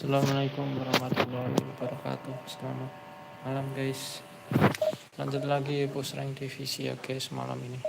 Assalamualaikum warahmatullahi wabarakatuh. Selamat malam guys. Lanjut lagi push rank divisi ya guys malam ini.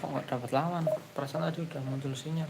Kok nggak dapat lawan? Perasaan tadi udah muncul sinyal.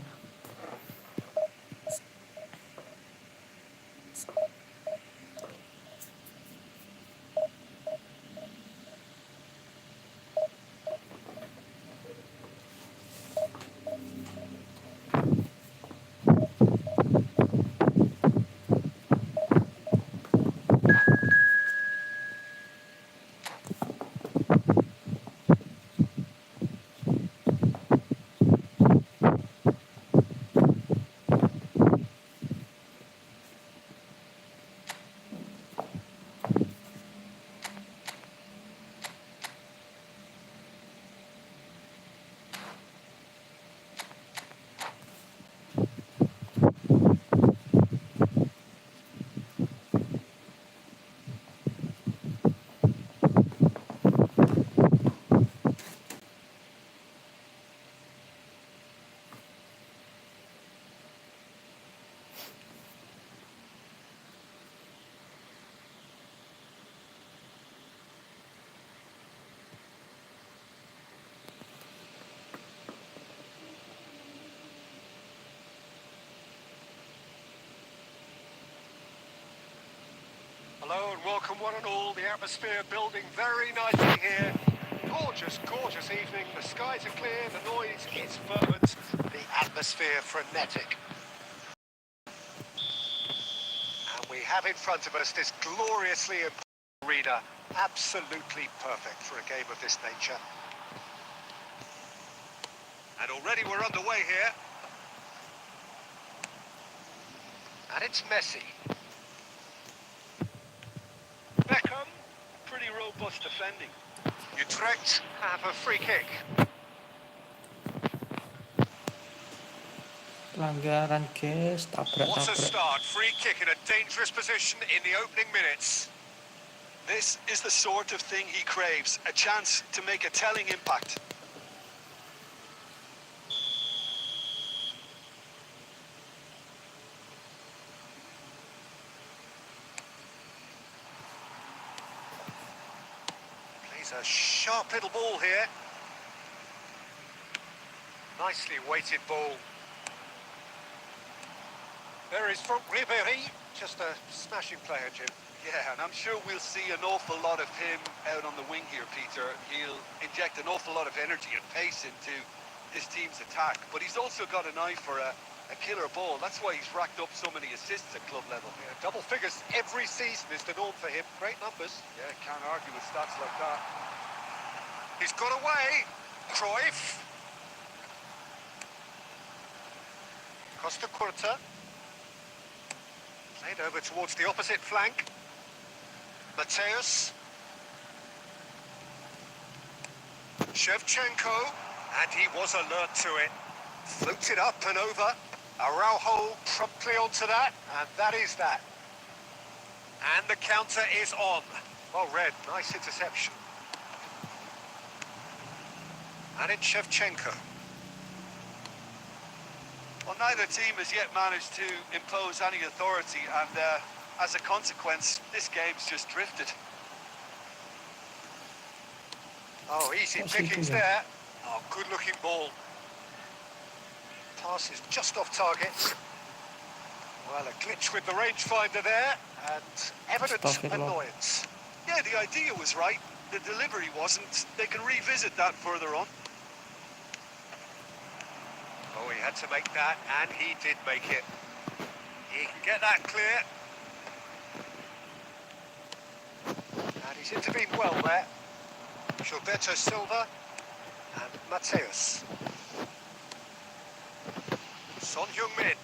Hello and welcome one and all. The atmosphere building very nicely here. Gorgeous, gorgeous evening. The skies are clear, the noise is fervent, the atmosphere frenetic. And we have in front of us this gloriously important arena, absolutely perfect for a game of this nature. And already we're underway here. And it's Messi. Beckham, pretty robust defending. Utrecht have a free kick. Pelanggaran guys, What a tabrak-tabrak. start, free kick in a dangerous position in the opening minutes. This is the sort of thing he craves, a chance to make a telling impact. Plays a sharp little ball here. Nicely weighted ball. There is from Ribéry, just a smashing player, Jim. Yeah, and I'm sure we'll see an awful lot of him out on the wing here, Peter. He'll inject an awful lot of energy and pace into this team's attack, but he's also got an eye for a killer ball. That's why he's racked up so many assists at club level. Yeah, double figures every season is the norm for him. Great numbers. Yeah, can't argue with stats like that. He's got away. Cruyff. Costa Curta. Played over towards the opposite flank. Mateus. Shevchenko, and he was alert to it. Floated up and over. Araujo promptly onto that, and that is that. And the counter is on. Well read, nice interception. And it's Shevchenko. Well, neither team has yet managed to impose any authority, and as a consequence, this game's just drifted. Oh, easy pickings there. Oh, good-looking ball. Pass is just off target. Well, a glitch with the rangefinder there, and evident annoyance. Yeah, the idea was right. The delivery wasn't. They can revisit that further on. Oh, he had to make that, and he did make it. He can get that clear. And he's intervened well there. Gilberto Silva and Mateus. Son Heung-min.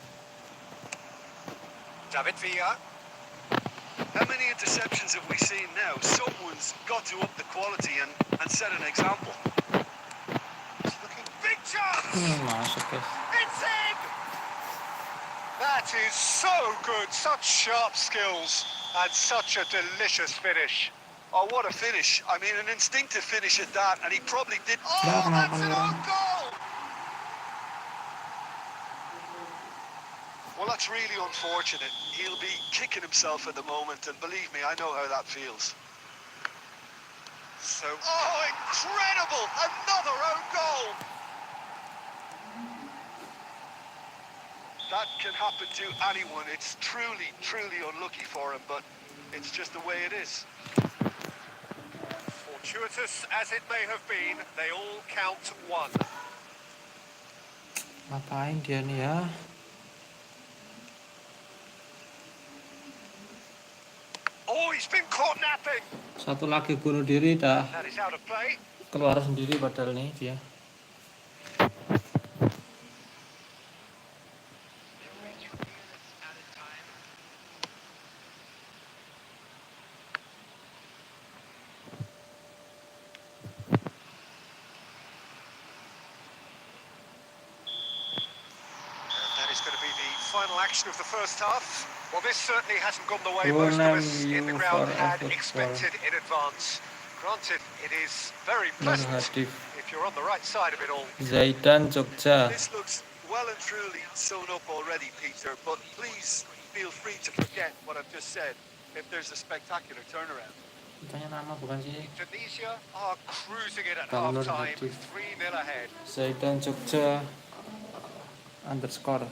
David Villa. How many interceptions have we seen now? Someone's got to up the quality and set an example. He's looking big chance! Masuk guys. It's in! That is so good, such sharp skills and such a delicious finish. Oh, what a finish. I mean, an instinctive finish at that, and he probably did... Oh, that's an own goal! Well, that's really unfortunate. He'll be kicking himself at the moment, and believe me, I know how that feels. So, oh, incredible! Another own goal! That can happen to anyone. It's truly, truly unlucky for him, but it's just the way it is. Fortuitous as it may have been, they all count one. Ngapain dia nih ya? Oh, he's been caught napping! Satu lagi bunuh diri dah That is out of play. keluar sendiri padahal nih dia. That is going to be the final action of the first half. Well, this certainly hasn't gone the way most of us in the ground had expected in advance. Granted, it is very pleasant if you're on the right side of it all. Zaidan Jogja. This looks well and truly sewn up already, Peter, but please feel free to forget what I've just said if there's a spectacular turnaround. Tanya nama bukan sih? Tunisia are cruising it at Download half-time, active. 3-0 ahead. Zaidan Jogja _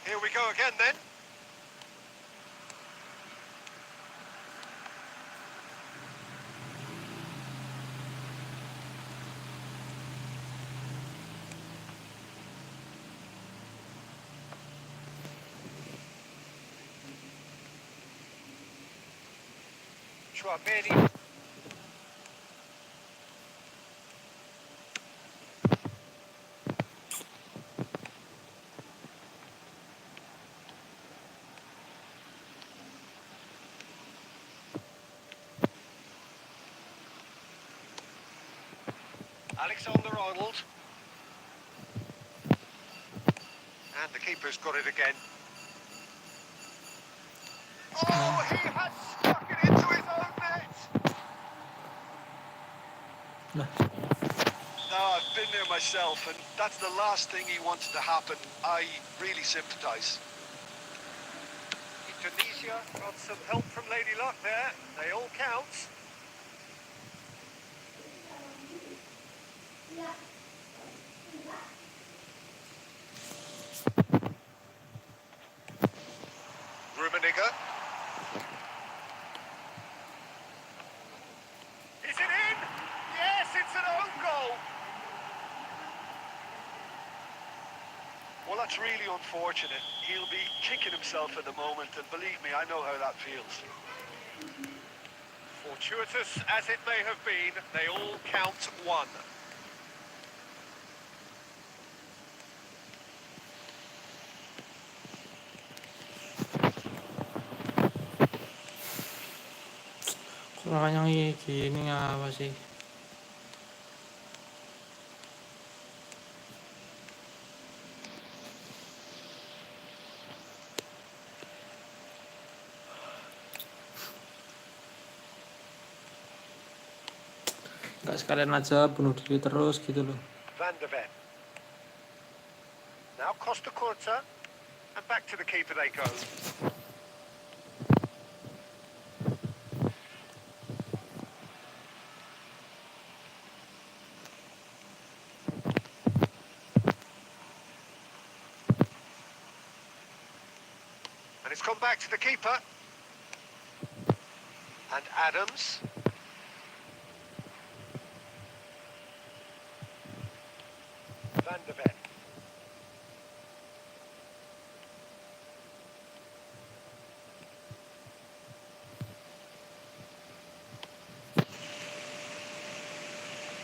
Here we go again then. Chouameni. Alexander-Arnold. And the keeper's got it again. Oh, he has stuck it into his own net! No, I've been there myself, and that's the last thing he wanted to happen. I really sympathise. Tunisia got some help from Lady Luck there. They all count. Rummenigge. Well, that's really unfortunate. He'll be kicking himself at the moment, and believe me, I know how that feels. Fortuitous as it may have been, they all count one. Kung kanyang gini nga apa sih? Nggak sekalian aja bunuh diri terus gitu loh. Van der Ven. Now Costa Curta, and back to the keeper they go. And it's gone back to the keeper. And Adams. Van der Ven.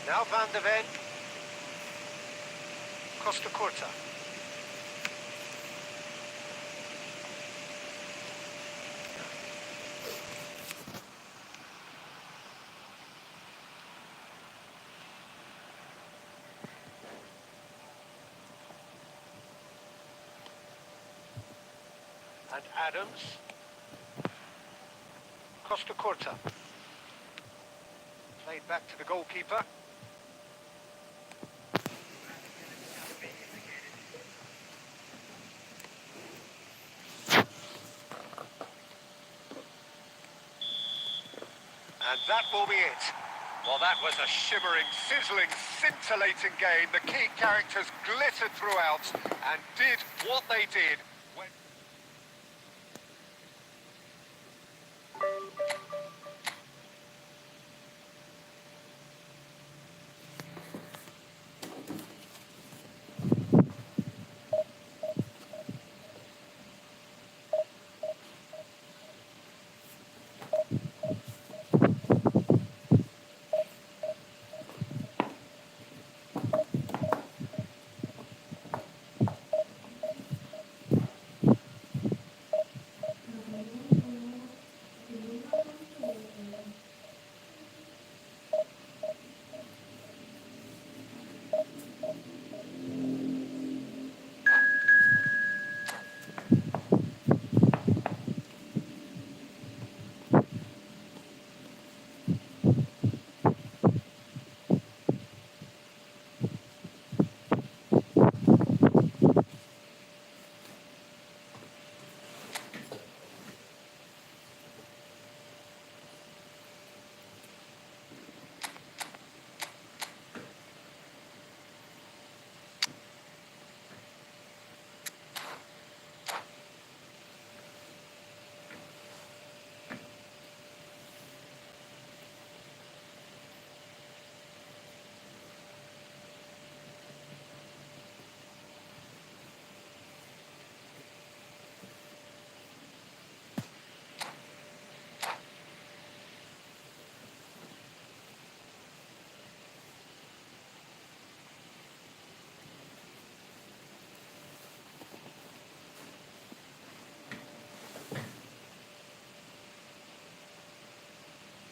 Now Van der Ven. Costa Curta. And Adams. Costa Curta. Played back to the goalkeeper. And that will be it. Well, that was a shimmering, sizzling, scintillating game. The key characters glittered throughout and did what they did.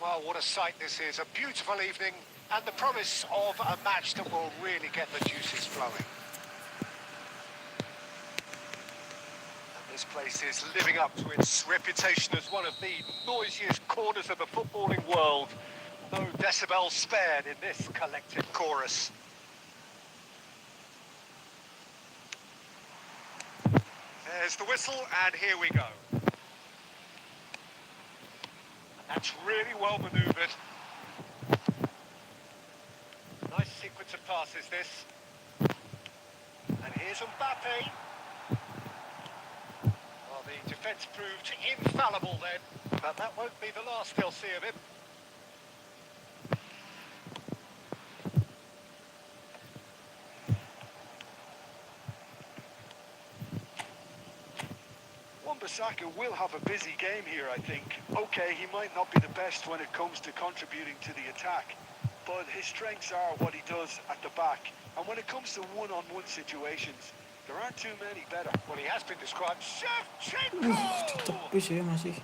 Well, what a sight this is. A beautiful evening and the promise of a match that will really get the juices flowing. And this place is living up to its reputation as one of the noisiest corners of the footballing world. No decibels spared in this collective chorus. There's the whistle, and here we go. That's really well manoeuvred. Nice sequence of passes, this. And here's Mbappe. Well, the defence proved infallible then, but that won't be the last they'll see of him. Wan-Bissaka will have a busy game here, I think. Okay, he might not be the best when it comes to contributing to the attack, but his strengths are what he does at the back. And when it comes to one-on-one situations, there aren't too many better. Well, he has been described. Ditepis ya masih.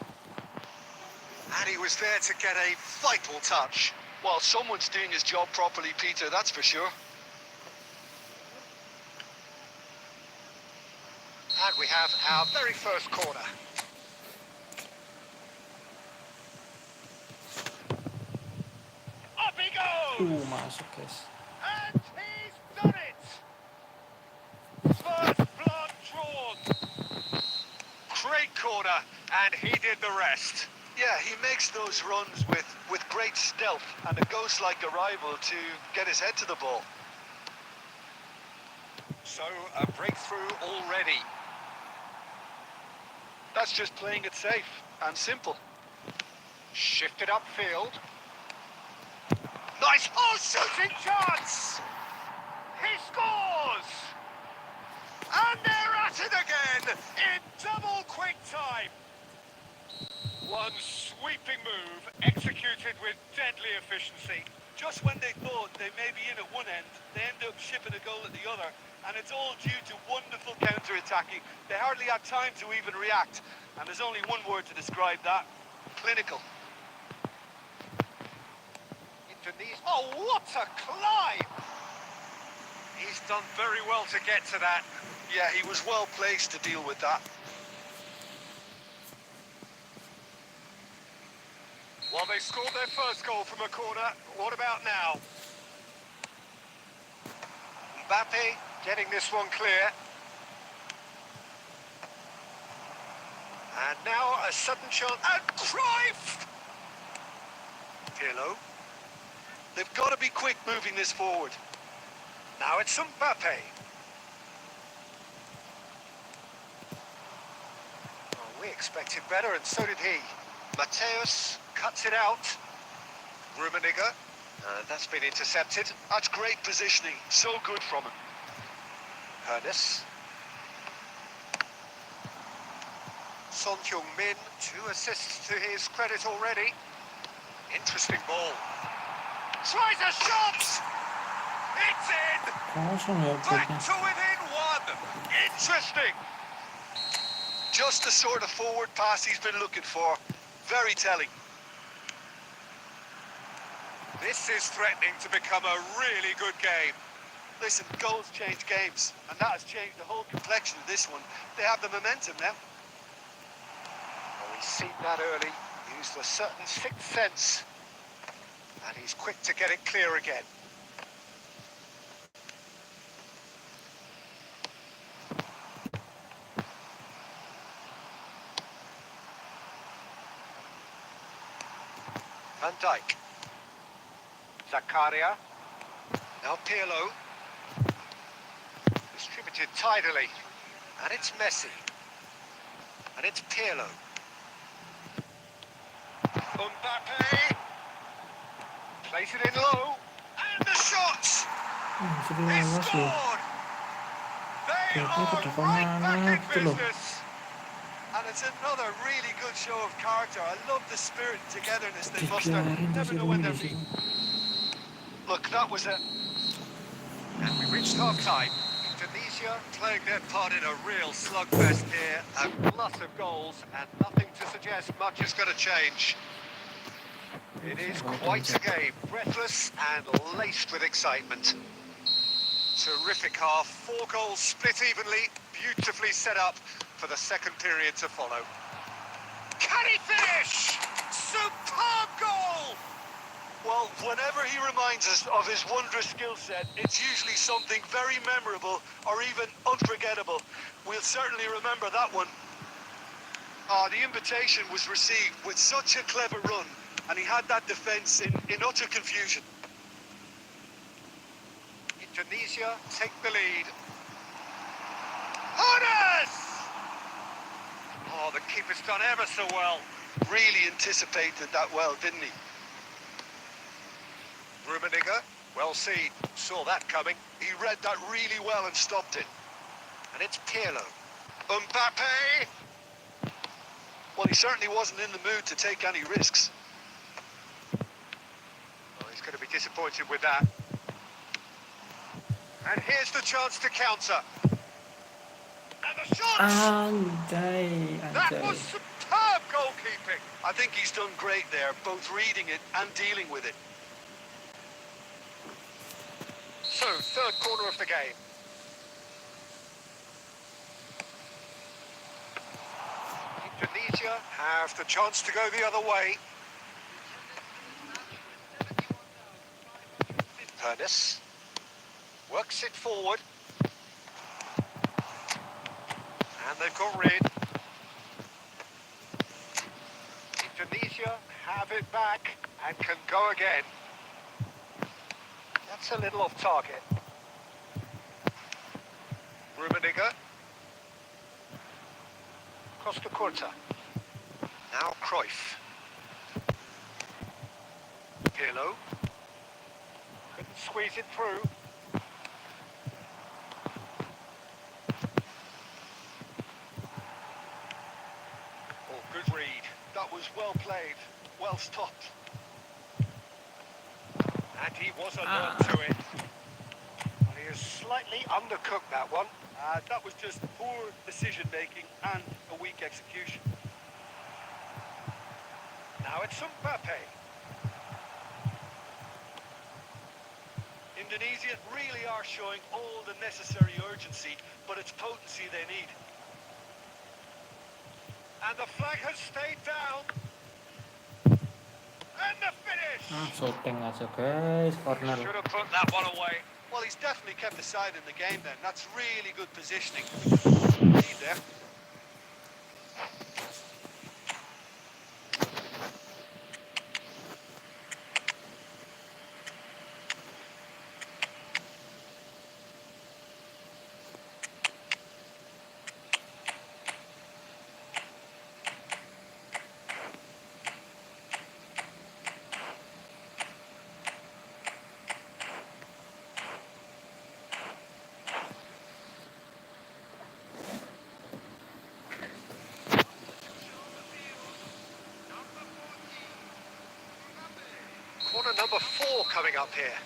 And he was there to get a vital touch. Well, someone's doing his job properly, Peter, that's for sure. And we have our very first corner. Up he goes! Masuk guys. And he's done it! First blood drawn. Great corner, and he did the rest. Yeah, he makes those runs with great stealth and a ghost-like arrival to get his head to the ball. So, a breakthrough already. That's just playing it safe and simple. Shifted upfield. Nice! Oh, shooting chance! He scores! And they're at it again in double quick time. One sweeping move executed with deadly efficiency. Just when they thought they may be in at one end, they end up shipping a goal at the other, and it's all due to wonderful counter-attacking. They hardly had time to even react, and there's only one word to describe that: clinical. Oh, what a climb! He's done very well to get to that. Yeah, he was well placed to deal with that. Well, they scored their first goal from a corner. What about now? Mbappe getting this one clear. And now a sudden chance. And Cruyff! Pirlo. They've got to be quick moving this forward. Now it's Mbappe. Oh, we expected better, and so did he. Mateus cuts it out. Rummenigge. That's been intercepted. That's great positioning. So good from him. Hernes. Son Heung-min, 2 assists to his credit already. Interesting ball. Tries a shot! It's in! Kosong ya Back perutnya. to within 1. Interesting! Just the sort of forward pass he's been looking for. Very telling. This is threatening to become a really good game. Listen, goals change games, and that has changed the whole complexion of this one. They have the momentum now. Well, he's seen that early, used a certain sixth sense, and he's quick to get it clear again. Van Dijk. Zakaria. Now Pirlo. Distributed tidily. And it's Messi. And it's Pirlo. Mbappe. Place it in low. And the shot! Sudah He lolos loh. scored! They Kayaknya are pada right kemana back gitu in loh. business. And it's another really good show of character. I love the spirit and togetherness they muster. Dibiarin Never masih know when Rumi they're di situ. Look, that was a... And we reached half-time. Indonesia playing their part in a real slugfest here. A glut of goals and nothing to suggest much is going to change. It is quite a game, breathless and laced with excitement. Terrific half, 4 goals split evenly, beautifully set up for the second period to follow. Can he finish? Superb goal! Well, whenever he reminds us of his wondrous skill set, it's usually something very memorable or even unforgettable. We'll certainly remember that one. The invitation was received with such a clever run, and he had that defence in utter confusion. Indonesia take the lead. Honors! Oh, the keeper's done ever so well. Really anticipated that well, didn't he? Rummenigge, well seen, saw that coming. He read that really well and stopped it. And it's Pirlo. Mbappe! Well, he certainly wasn't in the mood to take any risks. Well, he's going to be disappointed with that. And here's the chance to counter. And the shot! Anjay, That anjay. was superb goalkeeping. I think he's done great there, both reading it and dealing with it. So, third corner of the game. Indonesia have the chance to go the other way. Pernis works it forward. And they've got rid. Indonesia have it back and can go again. That's a little off target. Rummenigge. Costa Curta. Now Cruyff. Pirlo. Couldn't squeeze it through. Oh, good read. That was well played, well stopped. And he was alert to it. Well, he has slightly undercooked that one. That was just poor decision-making and a weak execution. Now it's Mbappe. Indonesia really are showing all the necessary urgency, but it's potency they need. And the flag has stayed down. And the finish! Shooting aja guys, corner. Should have put that one away. Well, he's definitely kept the side in the game then. That's really good positioning. Lead there. Corner number 4 coming up here.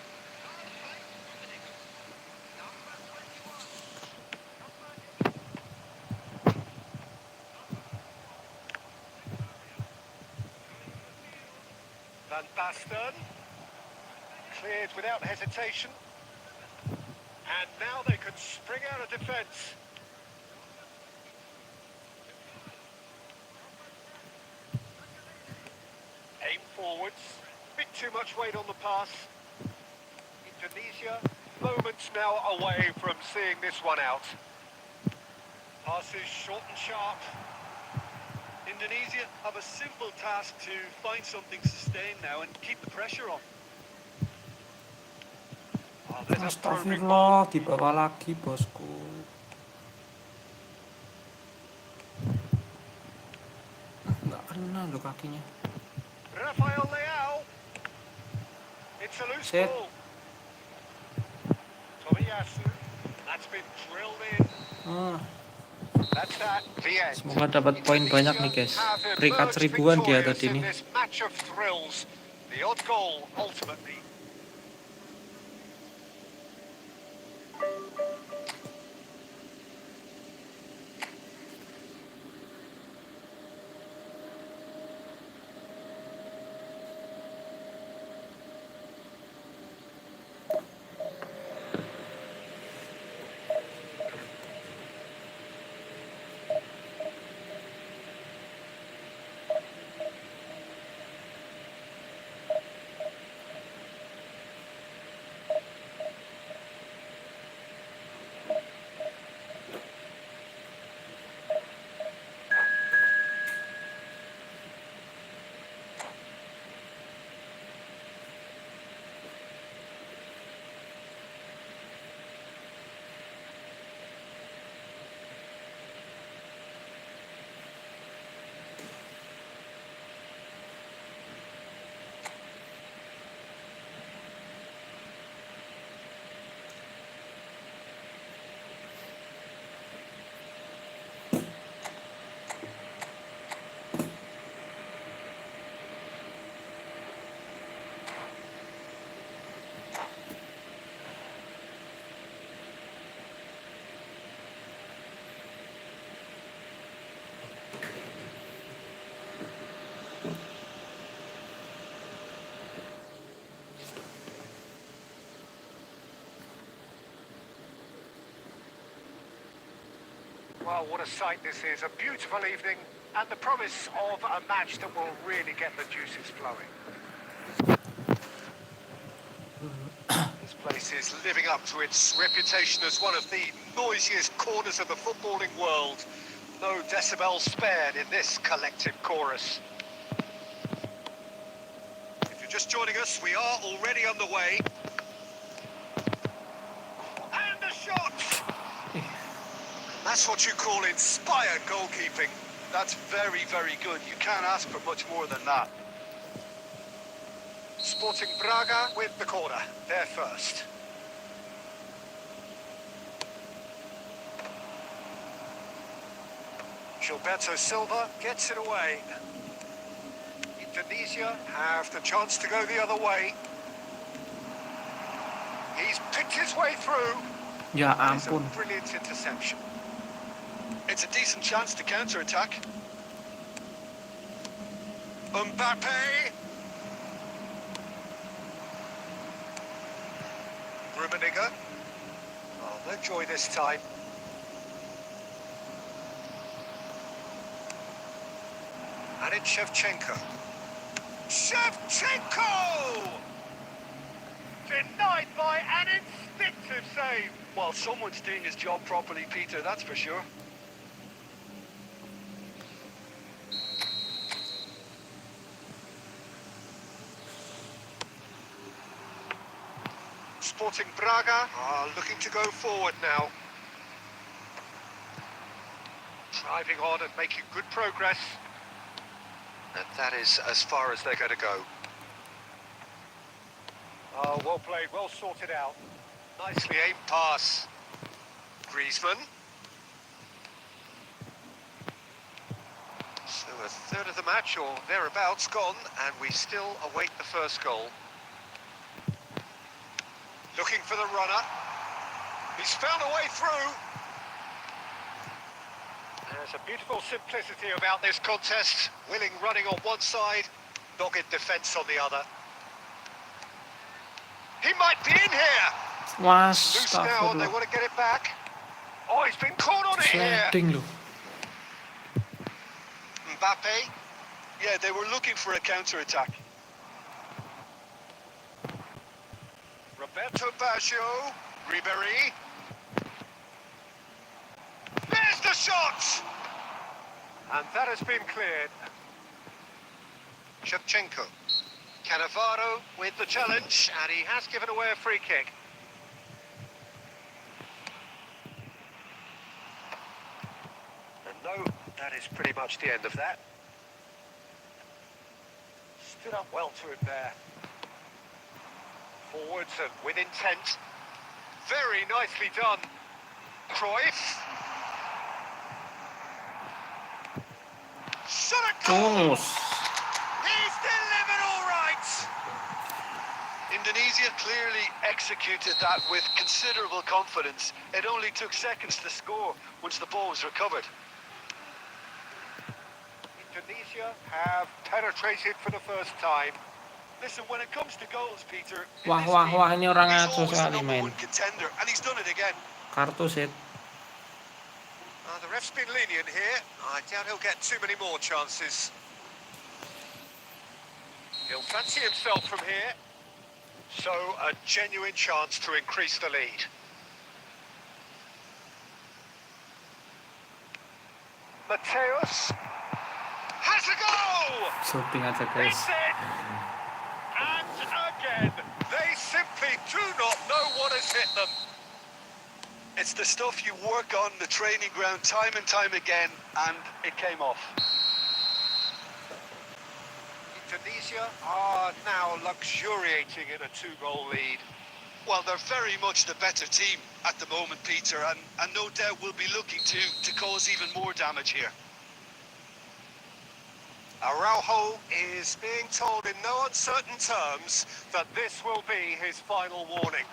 Van Basten. Cleared without hesitation. And now they can spring out of defence. Aim forwards. Bit too much weight on the pass. Indonesia, moments now away from seeing this one out. Pass is short and sharp. Indonesia have a simple task to find something sustained now and keep the pressure on. Oh, there's a probing Astagfirullah, dibawa lagi bosku. Nggak kena loh kakinya. Rafael Leao. It's a loose Set. ball. Tomiyasu. That's been drilled in. That's that. The end. Semoga dapat poin banyak nih guys. Peringkat 1000-an dia tadi nih. This match of thrills. The odd goal ultimately. Well, what a sight this is. A beautiful evening and the promise of a match that will really get the juices flowing. This place is living up to its reputation as one of the noisiest corners of the footballing world. No decibel spared in this collective chorus. If you're just joining us, we are already underway. And the shot! That's what you call inspired goalkeeping. That's very, very good. You can't ask for much more than that. Sporting Braga with the corner. They're first. Gilberto Silva gets it away. Indonesia have the chance to go the other way. He's picked his way through. Ya It's a ampun. brilliant interception. It's a decent chance to counter-attack. Mbappe. Rummenigge. Oh, no joy this time. And it's Shevchenko. Shevchenko! Denied by an instinctive save. Well, someone's doing his job properly, Peter, that's for sure. Sporting Braga are looking to go forward now. Driving on and making good progress. And that is as far as they're going to go. Oh, well played, well sorted out. Nicely aimed pass. Griezmann. So a third of the match or thereabouts gone, and we still await the first goal. Looking for the runner. He's found a way through. There's a beautiful simplicity about this contest. Willing running on one side, dogged defence on the other. He might be in here. Loose now and they Astagfirullah. want to get it back. Oh, he's been caught on it here. Sliding lu. Mbappe. Yeah, they were looking for a counter-attack. Roberto Baggio. Ribéry. There's the shot! And that has been cleared. Shevchenko. Cannavaro with the challenge, and he has given away a free kick. And no, that is pretty much the end of that. Stood up well to it there. Forwards and with intent. Very nicely done. Cruyff. Shot a goal! Terus. He's delivered all right! Indonesia clearly executed that with considerable confidence. It only took seconds to score once the ball was recovered. Indonesia have penetrated for the first time. Listen, when it comes to goals, Peter, in Wah this wah league, wah, ini orang he's ngaco always the sekali number main. one contender, and he's done it again. Kartu set. The ref's been lenient here. I doubt he'll get too many more chances. He'll fancy himself from here. So, a genuine chance to increase the lead. Mateus has a goal! Shooting aja guys. It's in! And again, they simply do not know what has hit them. It's the stuff you work on the training ground time and time again, and it came off. Indonesia are now luxuriating in a two-goal lead. Well, they're very much the better team at the moment, Peter, and no doubt will be looking to cause even more damage here. Araujo is being told in no uncertain terms that this will be his final warning.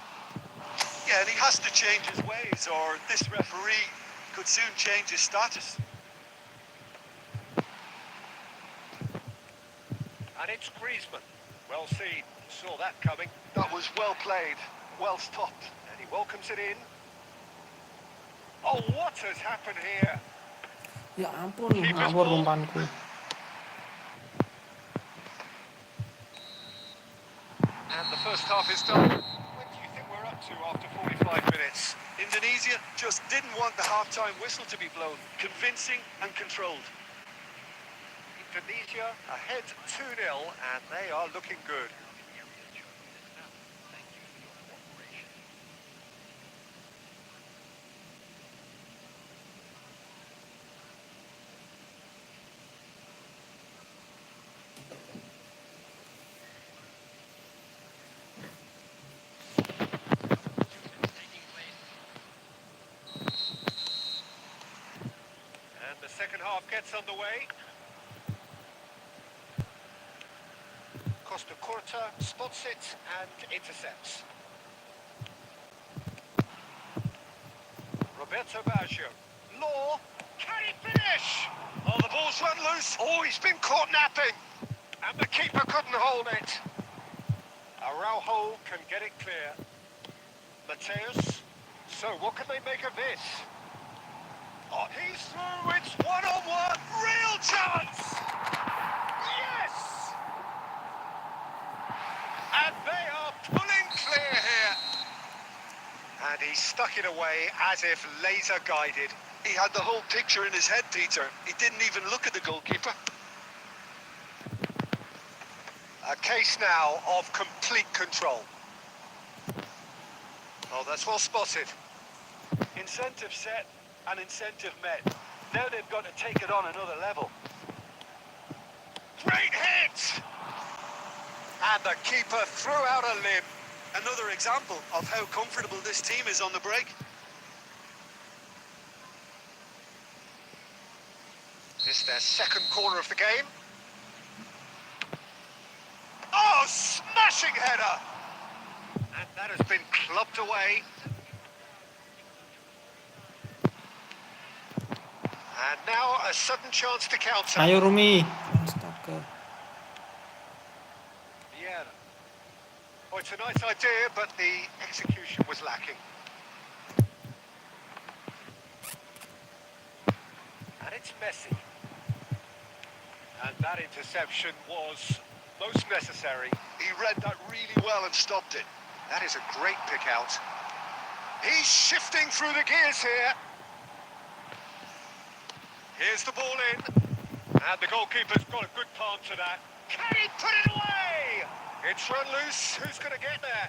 Yeah, and he has to change his ways, or this referee could soon change his status. And it's Griezmann. Well seen. Saw that coming. That was well played, well stopped. And he welcomes it in. Oh, what has happened here? Ya ampun, Keeper's ngawur ball. umpanku. And the first half is done. When do you think we're up to after 45 minutes? Indonesia just didn't want the half-time whistle to be blown. Convincing and controlled. Indonesia ahead 2-0, and they are looking good. And the second half gets underway. Costa Curta spots it and intercepts. Roberto Baggio. Law. Can he finish? Oh, the ball's run loose. Oh, he's been caught napping. And the keeper couldn't hold it. Araujo can get it clear. Mateus. So what can they make of this? Oh, he's through. It's one-on-one. Real chance. Yes! And they are pulling clear here. And he stuck it away as if laser guided. He had the whole picture in his head, Peter. He didn't even look at the goalkeeper. A case now of complete control. Oh, that's well spotted. Incentive set and incentive met. Now they've got to take it on another level. Great hit! And the keeper threw out a limb. Another example of how comfortable this team is on the break. This is their second corner of the game. Oh, smashing header! And that has been clubbed away. And now a sudden chance to counter. Ayo Rumi. Astaga. Vieira. Oh, it's a nice idea, but the execution was lacking. And it's Messi. And that interception was most necessary. He read that really well and stopped it. That is a great pick out. He's shifting through the gears here. Here's the ball in. And the goalkeeper's got a good palm to that. Can he put it away? It's run loose. Who's going to get there?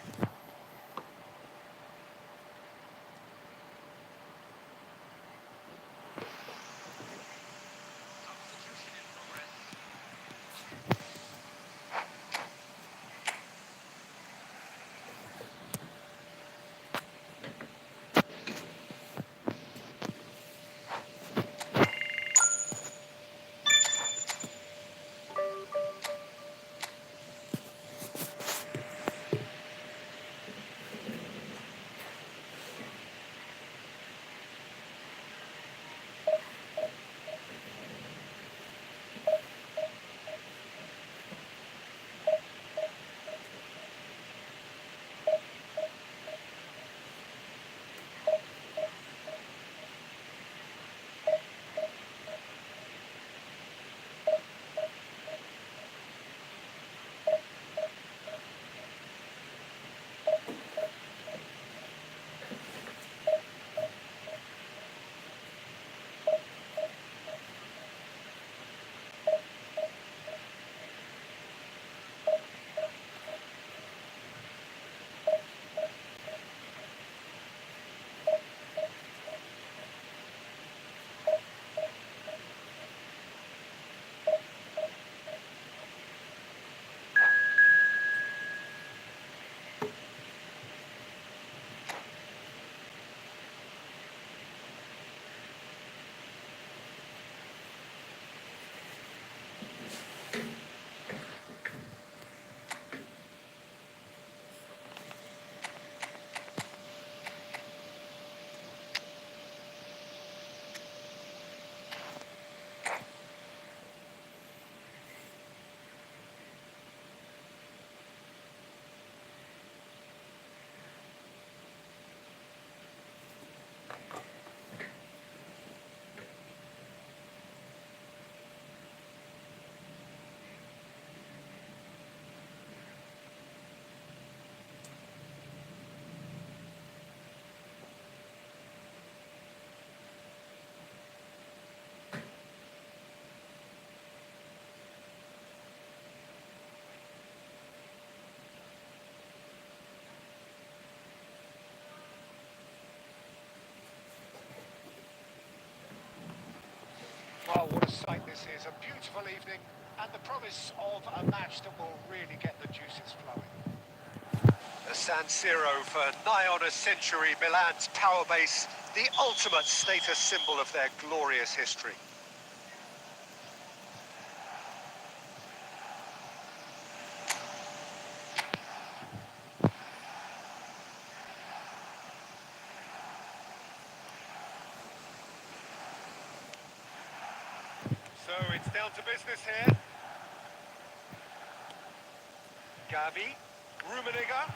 sight this is, a beautiful evening, and the promise of a match that will really get the juices flowing. The San Siro for nigh on a century, Milan's power base, the ultimate status symbol of their glorious history. So it's down to business here. Gavi, Rummenigge.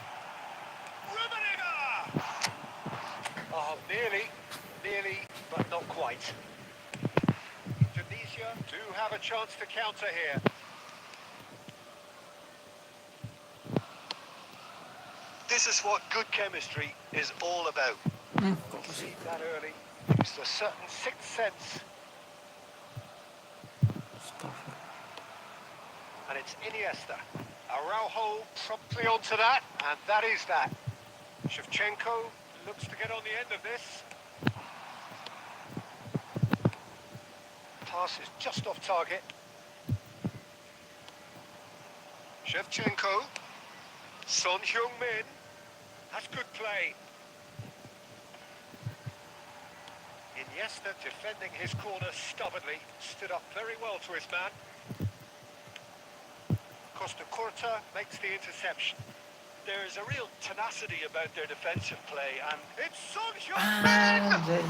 Oh, nearly, but not quite. Tunisia do have a chance to counter here. This is what good chemistry is all about. See that early. Used a certain sixth sense. And it's Iniesta. Araujo promptly onto that, and that is that. Shevchenko looks to get on the end of this. Pass is just off target. Shevchenko. Son Heung-min. That's good play. Iniesta defending his corner stubbornly. Stood up very well to his man. Costa Curta makes the interception. There's a real tenacity about their defensive play, and it's Son Heung-min!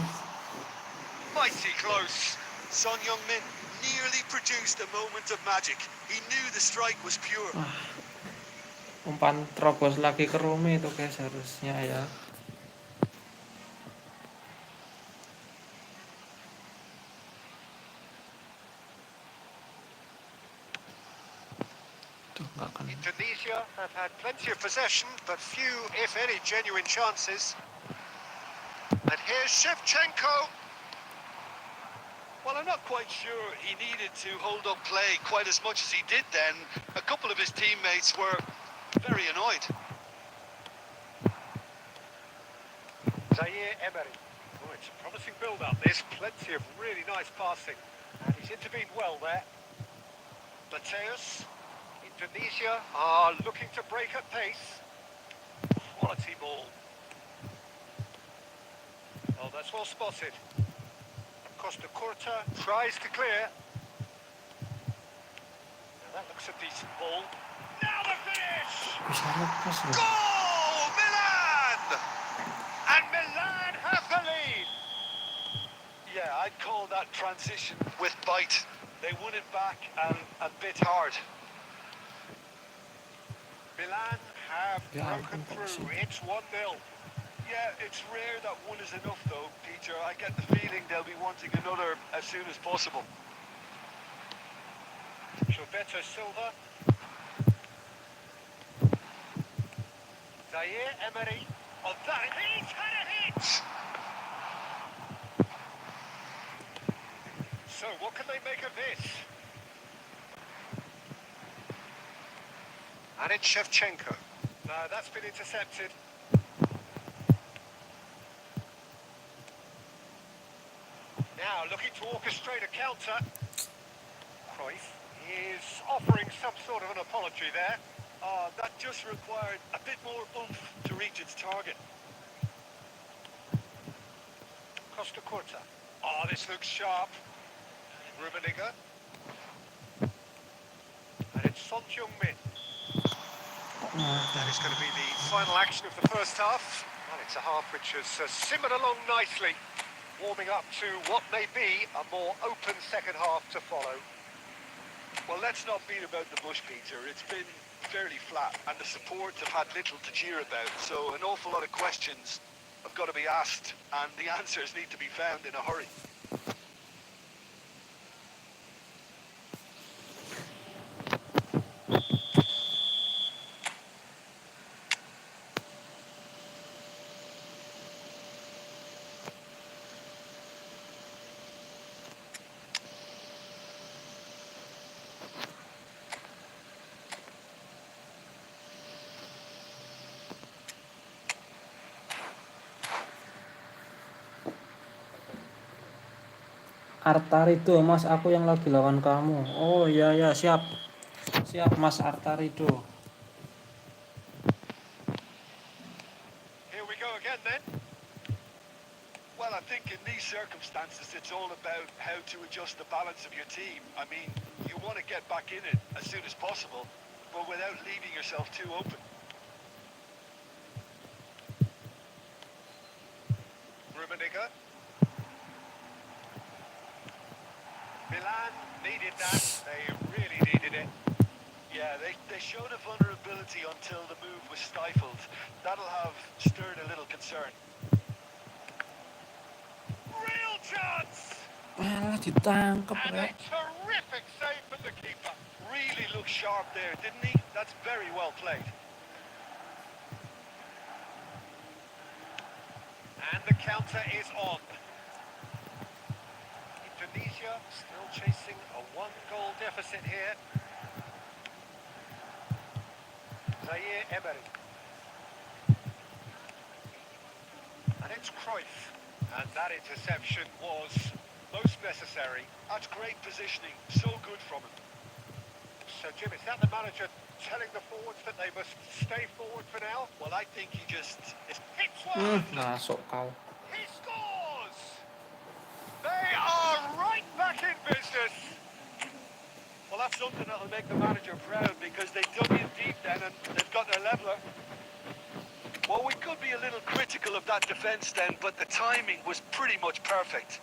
Mighty close. Son Heung-min nearly produced a moment of magic. He knew the strike was pure. Umpan terobos lagi ke Rumi itu guys harusnya ya. Indonesia have had plenty of possession, but few, if any, genuine chances. And here's Shevchenko. Well, I'm not quite sure he needed to hold up play quite as much as he did then. A couple of his teammates were very annoyed. Zaire Emery. Oh, it's a promising build-up. There's plenty of really nice passing. And he's intervened well there. Mateus. Indonesia are looking to break at pace. Quality ball. Oh, that's well spotted. Costa Curta tries to clear. Now that looks a decent ball. Now the finish! Goal! Milan! And Milan have the lead! Yeah, I'd call that transition. With bite. They won it back and a bit hard. Milan have broken through. It's 1-0. Yeah, it's rare that one is enough though, Peter. I get the feeling they'll be wanting another as soon as possible. Gilberto Silva. Zaire Emery. Oh, that he's had a hit! So, what can they make of this? And it's Shevchenko. No, that's been intercepted. Now looking to orchestrate a counter. Cruyff is offering some sort of an apology there. That just required a bit more oomph to reach its target. Costa Curta. Oh, this looks sharp. Rummenigge. And it's Son Heung-min. That is going to be the final action of the first half. And it's a half which has simmered along nicely, warming up to what may be a more open second half to follow. Well, let's not beat about the bush, Peter. It's been fairly flat, and the support have had little to cheer about. So an awful lot of questions have got to be asked, and the answers need to be found in a hurry. Artarido, Mas, aku yang lagi lawan kamu. Oh iya ya, siap. Siap, Mas Artarido. Here we go again then. Well, I think in these circumstances, it's all about how to adjust the balance of your team. I mean, you want to get back in it as soon as possible, but without leaving yourself too open. Rummenigge. Milan needed that. They really needed it. Yeah, they showed a vulnerability until the move was stifled. That'll have stirred a little concern. Real chance! Malah ditangkap, And a Rek. terrific save from the keeper. Really looked sharp there, didn't he? That's very well played. And the counter is on. Indonesia still chasing a one-goal deficit here. Zaire Emery. And it's Cruyff. And that interception was most necessary. That's great positioning. So good from him. So, Jim, is that the manager telling the forwards that they must stay forward for now? Well, I think he just... Hits one! Masuk kau. He scores! They are right back in business! Well, that's something that'll make the manager proud because they dug in deep then and they've got their leveler. Well, we could be a little critical of that defence then, but the timing was pretty much perfect.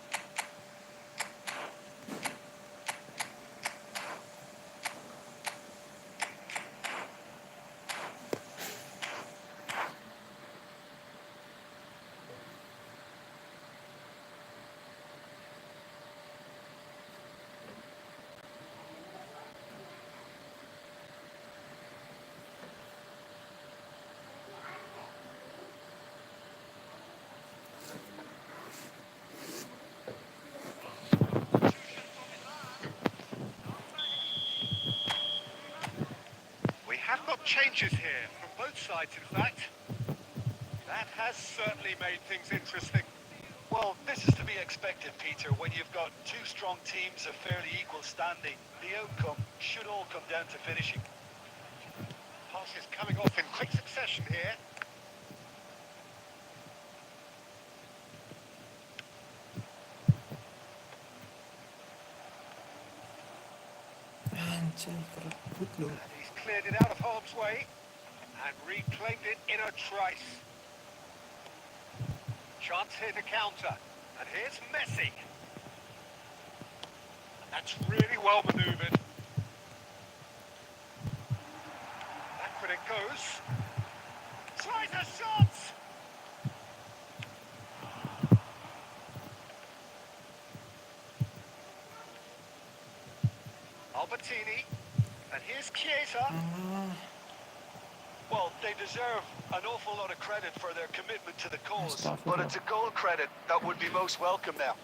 We have got changes here, from both sides in fact. That has certainly made things interesting. Well, this is to be expected, Peter. When you've got two strong teams of fairly equal standing, the outcome should all come down to finishing. Passes coming off in quick succession here. Anjay, kerebut loh. And he's cleared it out of harm's way and reclaimed it in a trice. Chance here to counter. And here's Messi. And that's really well manoeuvred. Back when it goes. Tries a shot! Albertini. And here's Chiesa. Well, they deserve an awful lot of credit for their commitment to the cause, Astaghfirullah. but it's a goal credit that would be most welcome now.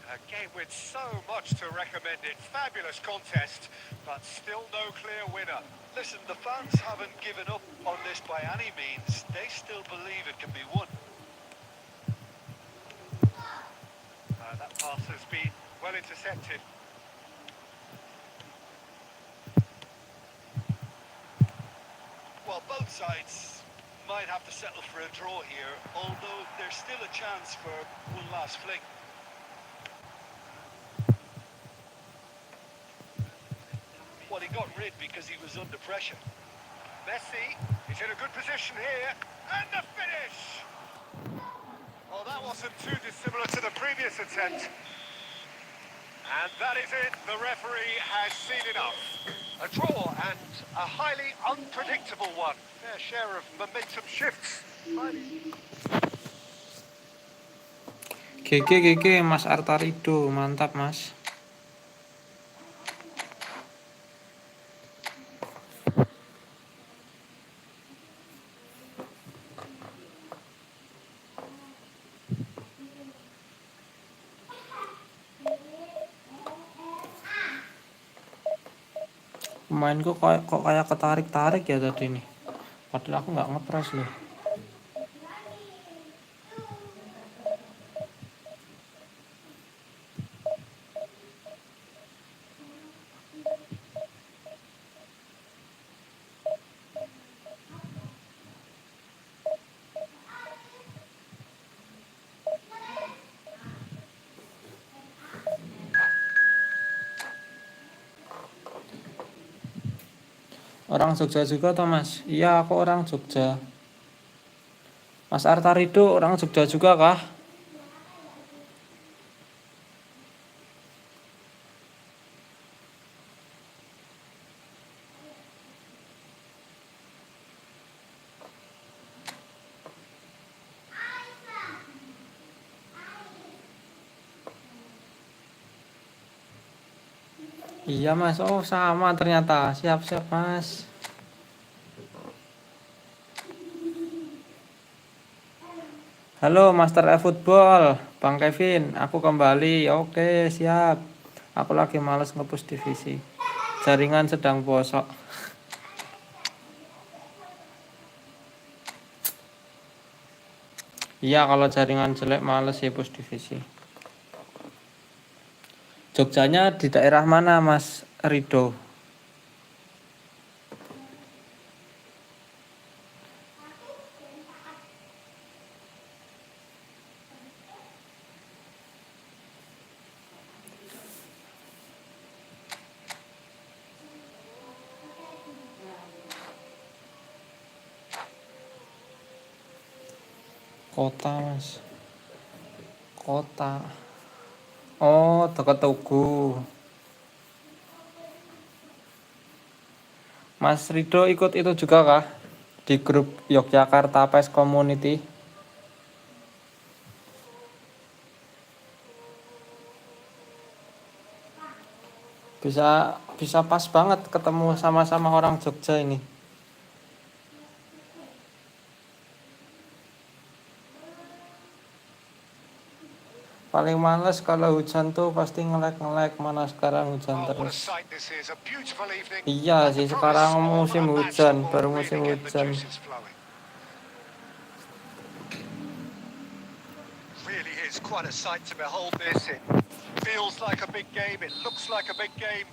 A game with so much to recommend it. Fabulous contest, but still no clear winner. Listen, the fans haven't given up on this by any means. They still believe it can be won. That pass has been well intercepted. Well, both sides might have to settle for a draw here, although there's still a chance for one last fling. Well, he got rid because he was under pressure. Messi is in a good position here. And the finish! Well, that wasn't too dissimilar to the previous attempt. And that is it. The referee has seen enough. A draw and a highly unpredictable one. Fair share of momentum shifts. GG Mas Artarido, mantap Mas. Pemainku kok kayak ketarik-tarik ya tadi nih. Padahal aku nggak ngepres loh. Orang Jogja juga toh mas? Iya aku orang Jogja. Mas Artarido orang Jogja juga kah? Iya mas, oh sama ternyata. Siap-siap mas. Halo Master efootball, Bang Kevin, aku kembali. Oke siap. Aku lagi males ngepush divisi. Jaringan sedang bosok. Iya kalau jaringan jelek males ya push divisi. Jogjanya di daerah mana Mas Rido? Kota Mas. Kota. Oh dekat Tugu. Mas Rido ikut itu juga kah? Di grup Yogyakarta PES Community? Bisa pas banget ketemu sama-sama orang Jogja ini. Paling males kalau hujan tuh pasti ngelek-ngelek, mana sekarang hujan Oh, what a terus. sight this is. A beautiful evening. Iya And sih the sekarang promise of musim a match hujan, that will baru really musim get the hujan. juices flowing. Really is quite a sight to behold this. It feels like a big game. It looks like a big game.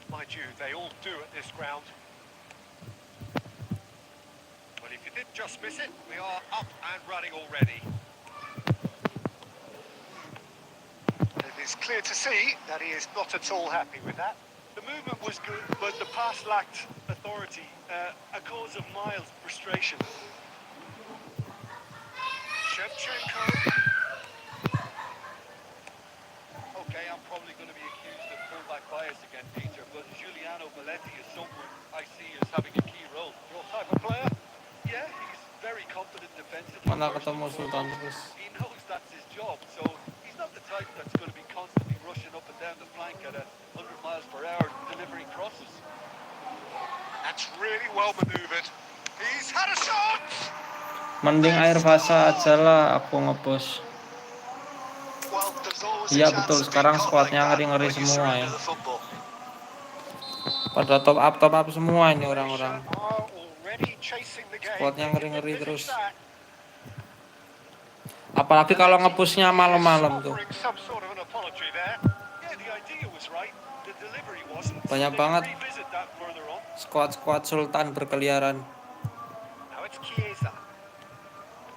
Mind you, they all do at this ground. But if you did just miss it, we are up and running already. It is clear to see that he is not at all happy with that. The movement was good, but the pass lacked authority, a cause of mild frustration. Shevchenko. Okay, I'm probably going to be accused of fullback bias again, Peter, but Giuliano Belletti is someone I see as having a key role. Your type of player? Yeah, he's very confident defensively. Mana first and ketemu Sultan foremost. terus. He knows that's his job, so he's not the type that's going to be constantly rushing up and down the flank at 100 miles per hour delivering crosses. That's really well manoeuvred. He's had a shot! Mending air basah aja lah aku ngepush. Well, there's always a Iya chance betul, of being sekarang caught like squadnya that ngeri-ngeri when you semua ya. surrender the football. Pada top up semua ini orang-orang. Croatia are already chasing the game. Squadnya They didn't ngeri-ngeri envisage terus. that. Apalagi kalau ngepusnya malam-malam tuh. Offering some sort of an apology there. Yeah, the idea was right. The delivery wasn't. Banyak They banget can revisit that further on. squad Sultan berkeliaran. Now it's Chiesa.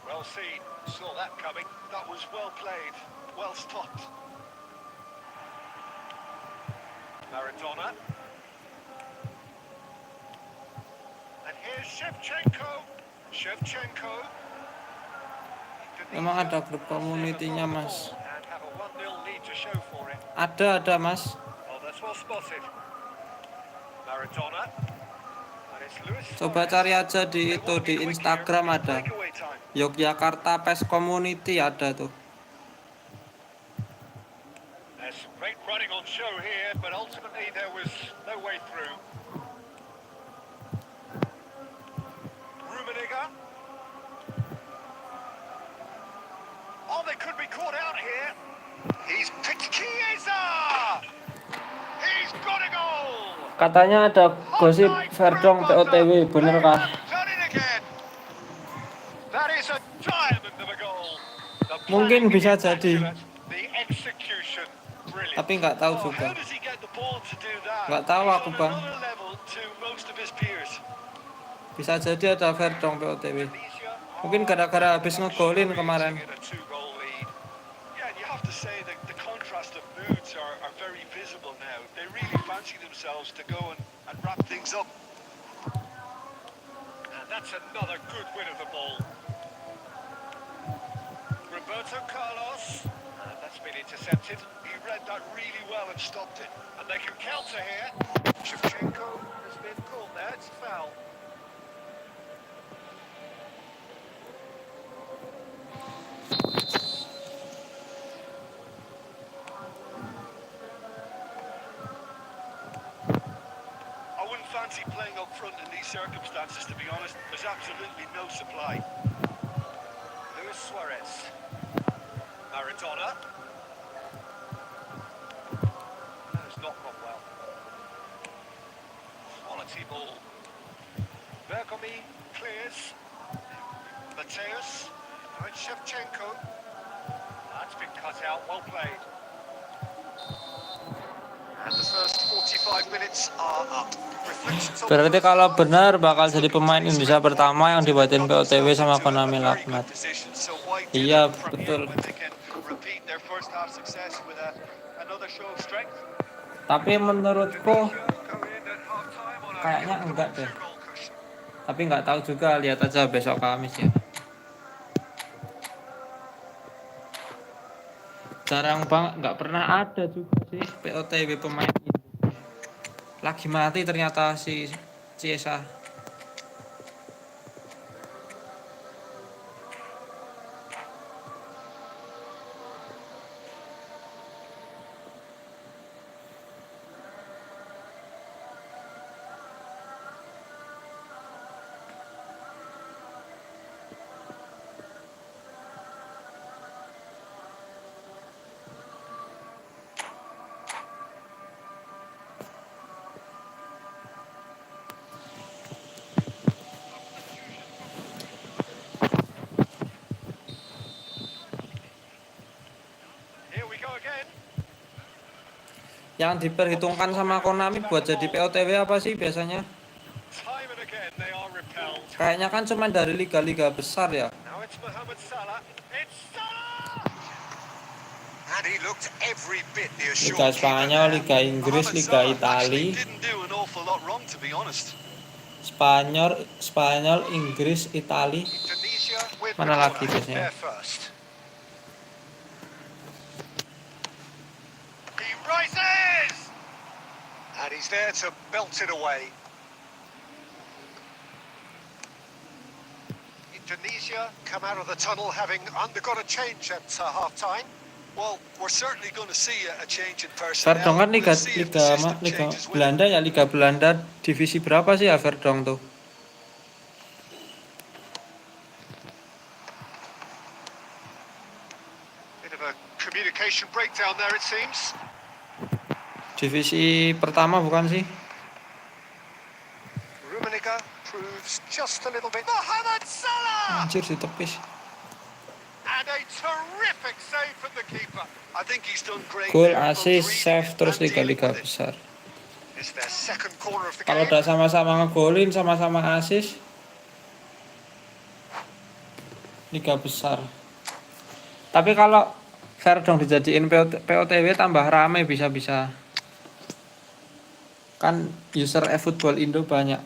Well seen. Saw that coming. That was well played, well stopped. Maradona. And here's Shevchenko. Shevchenko. Memang ada grup community-nya mas. And have a 1-0 lead to show for it. Ada mas. Oh, that's well spotted. Maradona. And it's Luis Coba Suarez. cari aja di itu di Instagram ada. Breakaway time. Yogyakarta PES Community ada tuh. There's some great running on show here, but ultimately there was no way through. Rummenigge. Oh, they could be caught out here. He's picked Chiesa. He's got a goal. Katanya ada gosip Verdong POTW, bener kah? Done it again. Mungkin planning bisa jadi, immaculate, the execution brilliant. tapi nggak tahu Oh, juga. how does he get the ball to do that? Nggak tahu He's aku on bang. another level to most of his peers. Bisa jadi ada fair dong POTW. Tunisia Mungkin are gara-gara habis ngegolin fluctuating kemarin. in a 2-goal lead. Yeah, and you have to say that the contrast of moods are very visible now. They really fancy themselves to go and wrap things up. And that's another good win of the ball. Roberto Carlos. And that's been intercepted. He read that really well and stopped it. And they can counter here. Shevchenko has been called there. It's a foul. I wouldn't fancy playing up front in these circumstances, to be honest. There's absolutely no supply. Luis Suarez. Maradona. That has not gone well. Quality ball. Bergomi clears. Mateus. Now it's Shevchenko. That's been cut out. Well played. And the first 45 minutes are up. Reflections on the Berarti first kalau half. benar bakal It's jadi looking pemain to be Indonesia straightforward. pertama yang They've dibuatin got POTW themselves sama into Konami a very good Laknat. position, so why do Iya that from here betul. when they can repeat their first half success with another show of strength? Tapi menurutku Tunisia go in at half-time on a kayaknya comfortable enggak deh. two-goal cushion. Tapi nggak tahu juga, lihat aja besok Kamis ya. Jarang banget, nggak pernah ada juga sih POTW pemain Indo. Lagi mati ternyata si Ciesa. Here we go again. Yang diperhitungkan sama Konami buat jadi POTW apa sih biasanya? Time and again they are repelled. Kayaknya kan cuma dari liga-liga besar ya. Now it's Mohamed Salah. It's Salah! And he looked every bit the assured Liga keeper Spanyol, there. Liga Inggris, Mohamed Liga Salah actually Itali. didn't do an awful lot wrong, to be honest. Spanyol, Inggris, Itali. Tunisia with Mana the lagi corner. biasanya? They're first. He rises! And he's there to belt it away. Indonesia come out of the tunnel having undergone a change at half-time. Well, we're certainly going to see a change in Verdong personnel. kan liga We'll see if the system Liga changes with it. Belanda ya, Liga Belanda divisi berapa sih ya Verdong tuh? Bit of a communication breakdown there, it seems. Divisi pertama bukan sih? Rummenigge proves just a little bit. Mohamed Salah! Anjir ditepis. And a terrific save from the keeper. I think he's done great Gol, there, both assist, reading save it terus and dealing liga-liga with it. besar. It's their second corner of the Kalau game. udah sama-sama ngegolin, sama-sama assist, liga besar. Tapi kalau Verdong dijadiin POTW tambah rame bisa-bisa. Kan user efootball Indo banyak.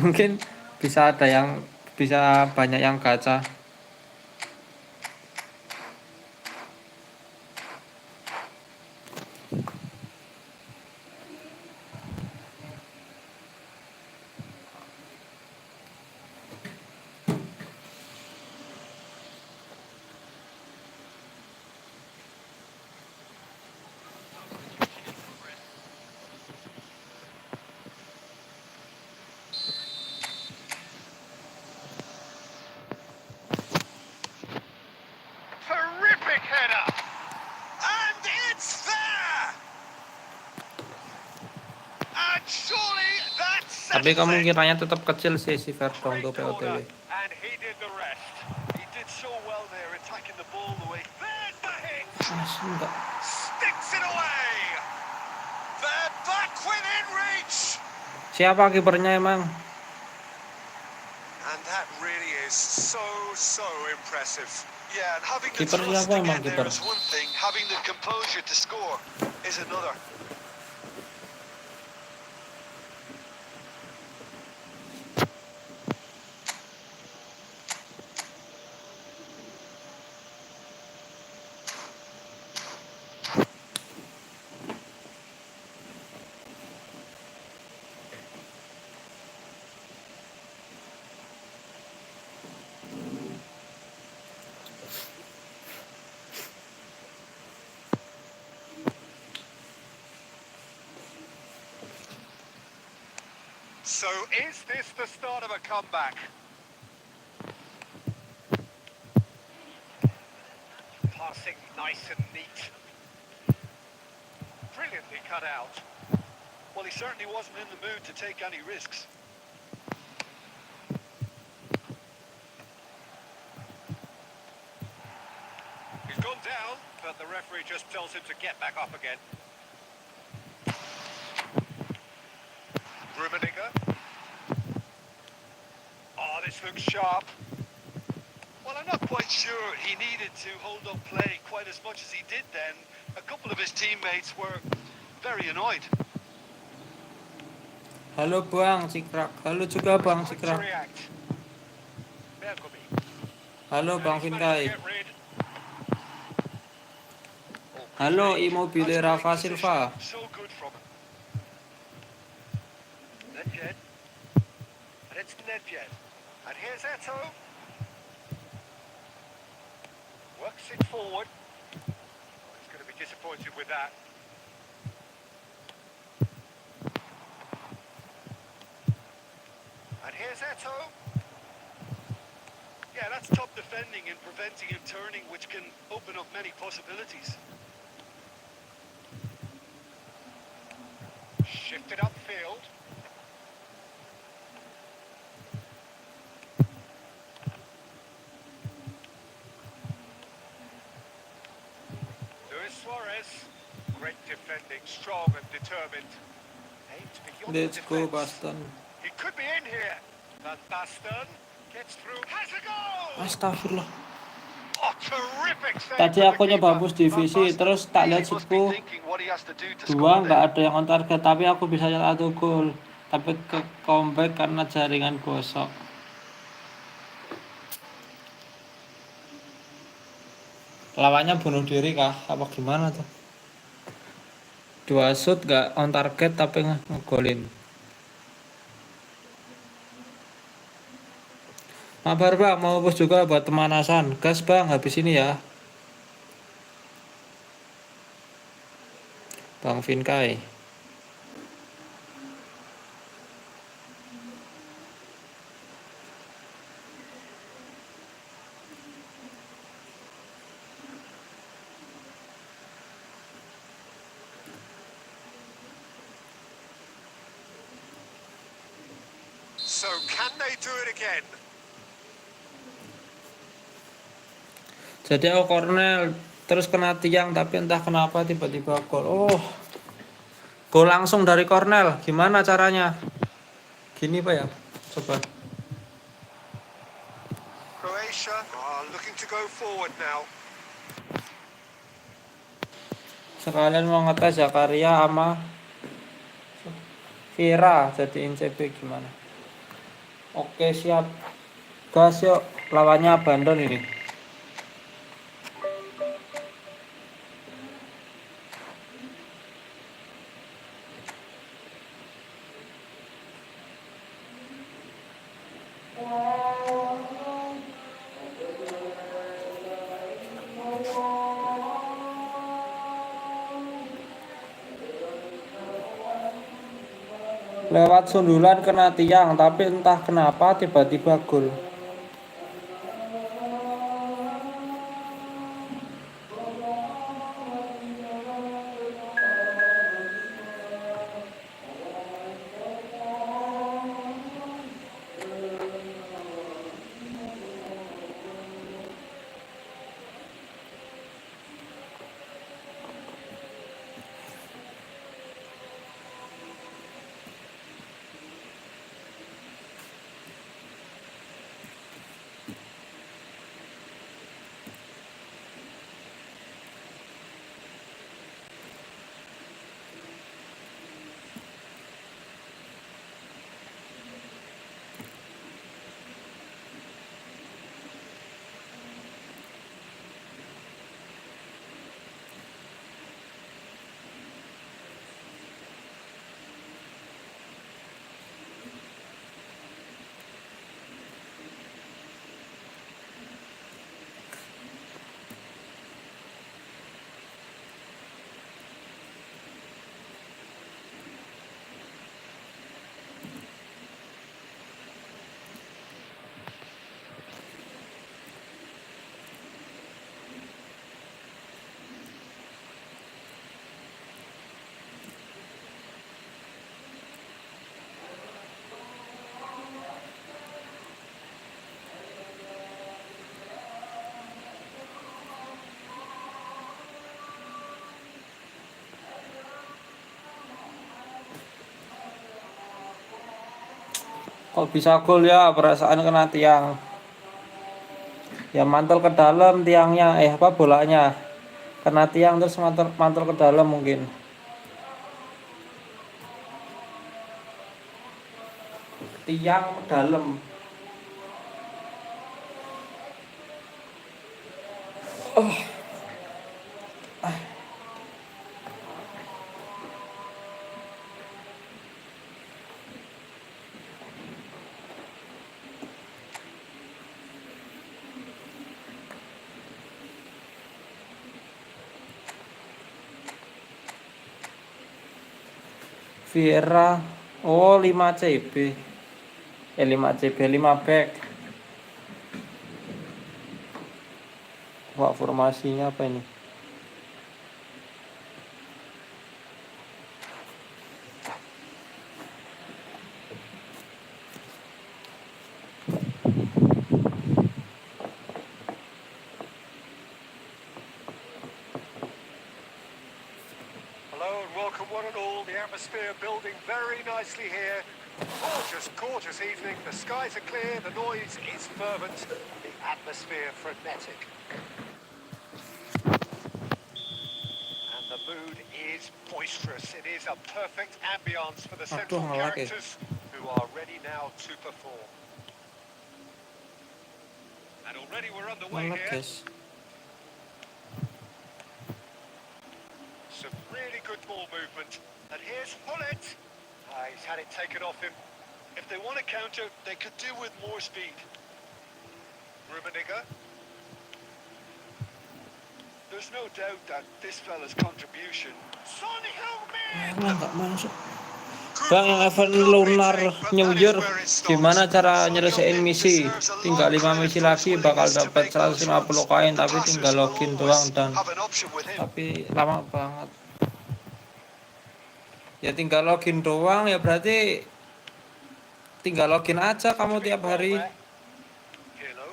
Mungkin bisa banyak yang gacha. Tapi to say. kemungkinannya tetap kecil sih si Verdong tuh Great corner, POTW. and he did the rest. He did so well there, attacking the ball the way. There's the hit. Enggak. Sticks it away. They're back within reach. Siapa kipernya emang? And that really is so impressive. Yeah, and having the Kiper trust siapa to emang get there kiper? is one thing, having the composure to score is another. So is this the start of a comeback? Passing nice and neat. Brilliantly cut out. Well, he certainly wasn't in the mood to take any risks. He's gone down, but the referee just tells him to get back up again. Rummenigge. Oh, this looks sharp. Well, I'm not quite sure he needed to hold up play quite as much as he did then. A couple of his teammates were very annoyed. Halo Bang Cikrak. Halo juga Bang Quick to Cikrak. react. Bergomi. Halo Bang And he's managed to Vinkai. get rid. Oh, good Halo read. Immobile Outstanding Rafa positioning. Silva. So good from him. Nedved. And it's Nedved. And here's Eto. Works it forward. Oh, he's going to be disappointed with that. And here's Eto. Yeah, that's top defending and preventing him turning, which can open up many possibilities. Shifted upfield. Luis Suarez. Great defending, strong and determined. Aimed beyond the Let's go defence. Boston. He could be in here. Van Basten gets through. Has a goal! Astagfirullah. Oh, terrific save Tadi from aku the nyoba keeper. push divisi terus tak Really lihat must be sipku thinking what he has to do to dua score nggak there. ada yang on target tapi aku bisa cetak 1 gol. Tapi ke comeback karena jaringan gosok. Lawannya bunuh diri kah? Apa gimana tuh? 2 shoot nggak on target tapi ngegolin. Mabar Bang, mau push juga buat pemanasan. Gas Bang, habis ini ya. Bang Vinkai. So can they do it again? Jadi aku Cornell terus kena tiang tapi entah kenapa tiba-tiba gol. Oh, gol langsung dari Cornell. Gimana caranya? Gini Pak ya. Coba. Croatia are looking to go forward now. Sekalian mau ngetes Zakaria sama Vira jadi CB gimana? Oke siap. Gas yuk. Lawannya Abandon ini. Lewat sundulan kena tiang tapi entah kenapa tiba-tiba gol. Kok bisa gol ya? Perasaan kena tiang. Ya mantul ke dalam tiangnya. Apa bolanya? Kena tiang terus mantul mantul ke dalam mungkin. Tiang dalam. Vieira. Oh 5 CB. 5 CB 5 back. Wah, formasinya apa ini? Hello and welcome one and all. The atmosphere building very nicely here. Gorgeous, gorgeous evening. The skies are clear, the noise is fervent, the atmosphere frenetic. And the mood is boisterous. It is a perfect ambience for the central Ngelag ya. characters who are ready now to perform. And already we're underway Ngelag here. guys. Some really good ball movement. And here's Hullet. He's had it taken off him. If they want to counter, they could do with more speed. Rummenigge. There's no doubt that this fella's contribution. Son Heung-min! Nggak masuk. Bang, yang Evan Lunar New Year gimana cara nyelesain misi? Tinggal 5 misi lagi bakal dapat 150 koin, tapi tinggal login doang dan tapi lama banget. Ya tinggal login doang ya, berarti tinggal login aja kamu tiap hari. Pirlo.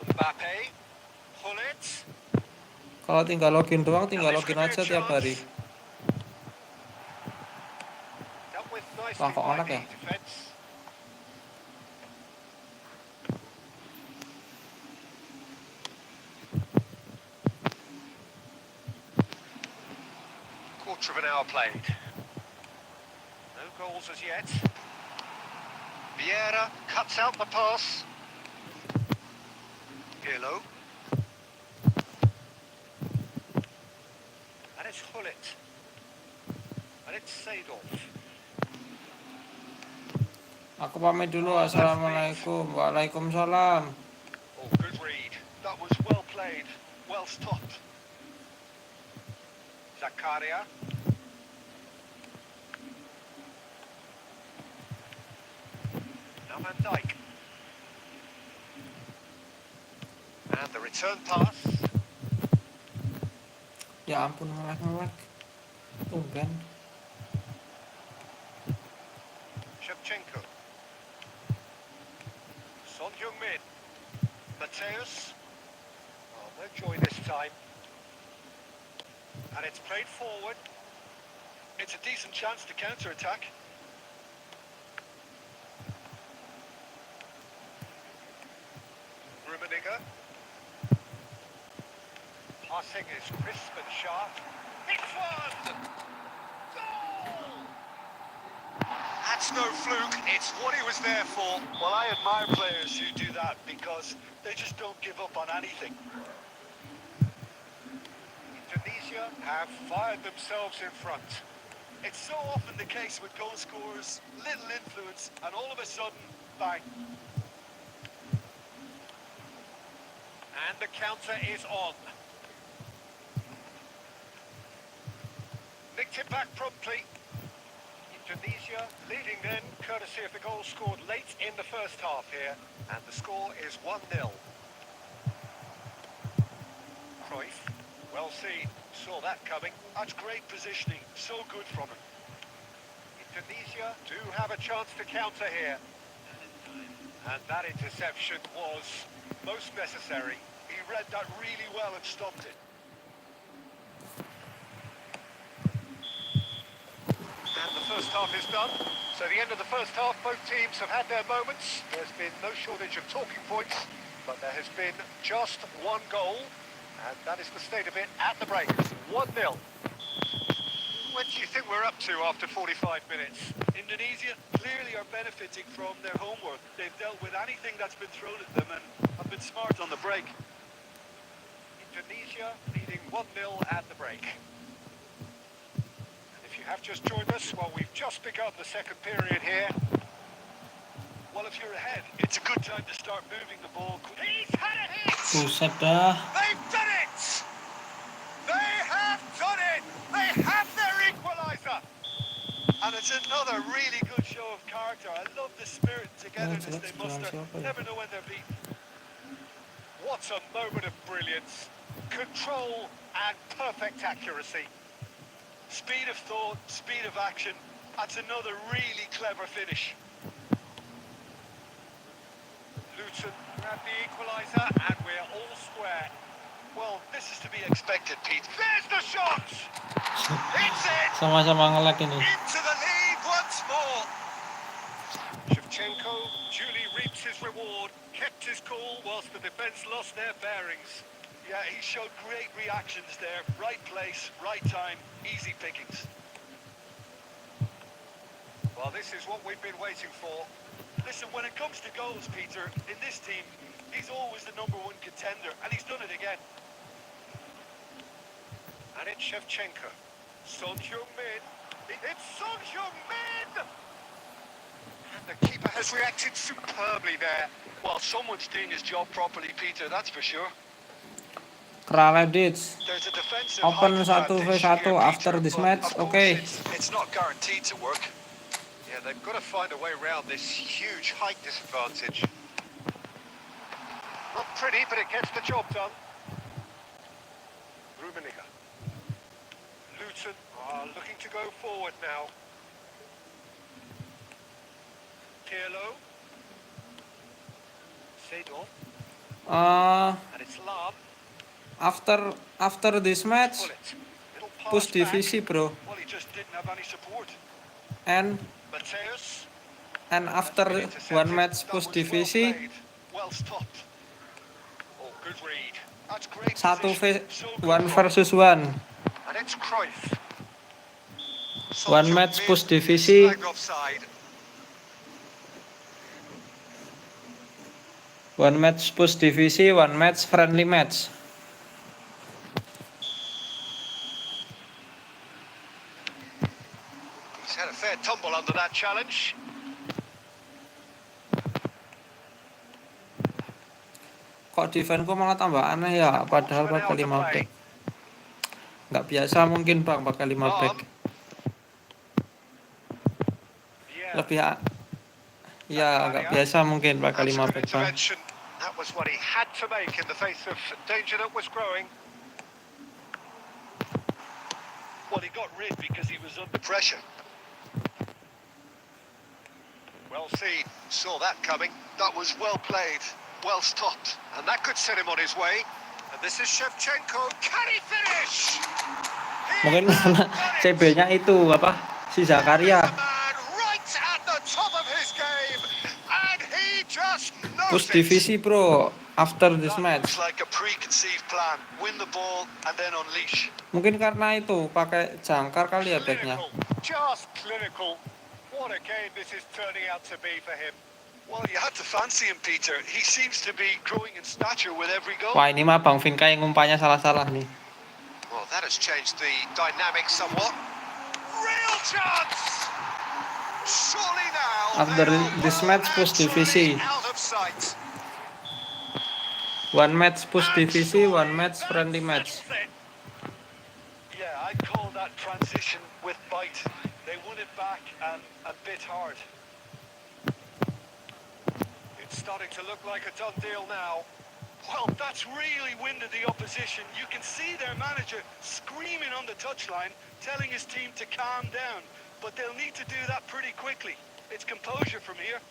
Mbappe. Hullet. Kalau tinggal login doang, tinggal login aja tiap hari. Dealt with nicely Wah, kok by ngelag the ya? defence. Quarter of an hour played. No goals as yet. Vieira cuts out the pass. Pirlo. And it's Hullet. And it's Seedorf. Aku pamit dulu. Assalamualaikum. Waalaikumsalam. Oh, good read. That was well played, well stopped. Zakaria. Now Van Dijk. And the return pass. Ya ampun, ngelag. Tumben. Shevchenko. Son Heung-min. Mateus. Oh, no joy this time. And it's played forward. It's a decent chance to counter-attack. Rummenigge. Passing is crisp and sharp. It's one! Goal! That's no fluke. It's what he was there for. Well, I admire players who do that because they just don't give up on anything. Tunisia have fired themselves in front. It's so often the case with goal scorers, little influence, and all of a sudden, bang. And the counter is on. Nicked it back promptly. Tunisia leading then, courtesy of the goal scored late in the first half here. And the score is 1-0. Cruyff, well seen, saw that coming. That's great positioning, so good from him. Tunisia do have a chance to counter here. And that interception was most necessary. He read that really well and stopped it. And the first half is done. So the end of the first half, both teams have had their moments. There's been no shortage of talking points, but there has been just one goal, and that is the state of it at the break. 1-0. What do you think we're up to after 45 minutes? Indonesia clearly are benefiting from their homework. They've dealt with anything that's been thrown at them and have been smart on the break. Indonesia leading 1-0 at the break. If you have just joined us, well, we've just begun the second period here. Well, if you're ahead, it's a good time to start moving the ball quickly. He's had a hit! Buset dah. They've done it! They have done it! They have their equaliser! And it's another really good show of character. I love the spirit and togetherness they muster. Never know when they're beaten. What a moment of brilliance. Control and perfect accuracy. Speed of thought, speed of action. That's another really clever finish. Luton grab the equaliser and we're all square. Well, this is to be expected, Pete. There's the shot! It's it! Sama-sama nge-lag ini. Into the lead once more. Shevchenko duly reaps his reward, kept his cool whilst the defence lost their bearings. Yeah, he showed great reactions there. Right place, right time, easy pickings. Well, this is what we've been waiting for. Listen, when it comes to goals, Peter, in this team, he's always the #1 contender, and he's done it again. And it's Shevchenko. Son Heung-min. It's Son Heung-min! And the keeper has reacted superbly there. Well, someone's doing his job properly, Peter, that's for sure. Kraledic. There's a defensive Open height 1v1 advantage here, after Peter, this but match. of course Okay. It's not guaranteed to work. Yeah, they've got to find a way around this huge height disadvantage. Not pretty, but it gets the job done. Rummenigge. Luton are looking to go forward now. Pirlo. Seydorf. And it's Lam. After this match, Bullet. Little pass push back. divisi, bro. Well, he just didn't have any support. And Mateus. after one match push divisi, Well stopped. Oh, good read. That's great. 1 versus 1. And it's Cruyff. One match push divisi. Offside. One match push divisi, one match friendly match. He's had a fair tumble under that challenge. Kok defense-ku malah tambah aneh ya, padahal pakai 5 back. Nggak biasa mungkin Bang pakai 5 back. Lebih ya nggak biasa mungkin pakai 5 back, Bang. That was what he had to make in the face of danger that was growing. Well, he got rid because he was under Pressure. Well seen. Saw that coming. That was well played. Well stopped. And that could set him on his way. And this is Shevchenko. Can he finish? Mungkin karena CB-nya itu apa? Si Zakaria. Right at the top of his game. And he just knows Push it. divisi, bro. After this That match. looks like a preconceived plan. Win the ball and then unleash. Mungkin karena itu pakai jangkar kali ya backnya. Clinical. Just clinical. What a game this is turning out to be for him. Well, you had to fancy him, Peter. He seems to be growing in stature with every goal. Wah, ini mah Bang Vinka yang ngumpanya salah-salah nih. Well, that has changed the dynamic somewhat. Real chance! Surely now. After this match, push divisi. Out of sight. One match push divisi, one match friendly match. Yeah, I'd call that transition with bite. They won it back and a bit hard. It's starting to look like a done deal now. Well, that's really winded the opposition. You can see their manager screaming on the touchline, telling his team to calm down. But they'll need to do that pretty quickly. It's composure from here.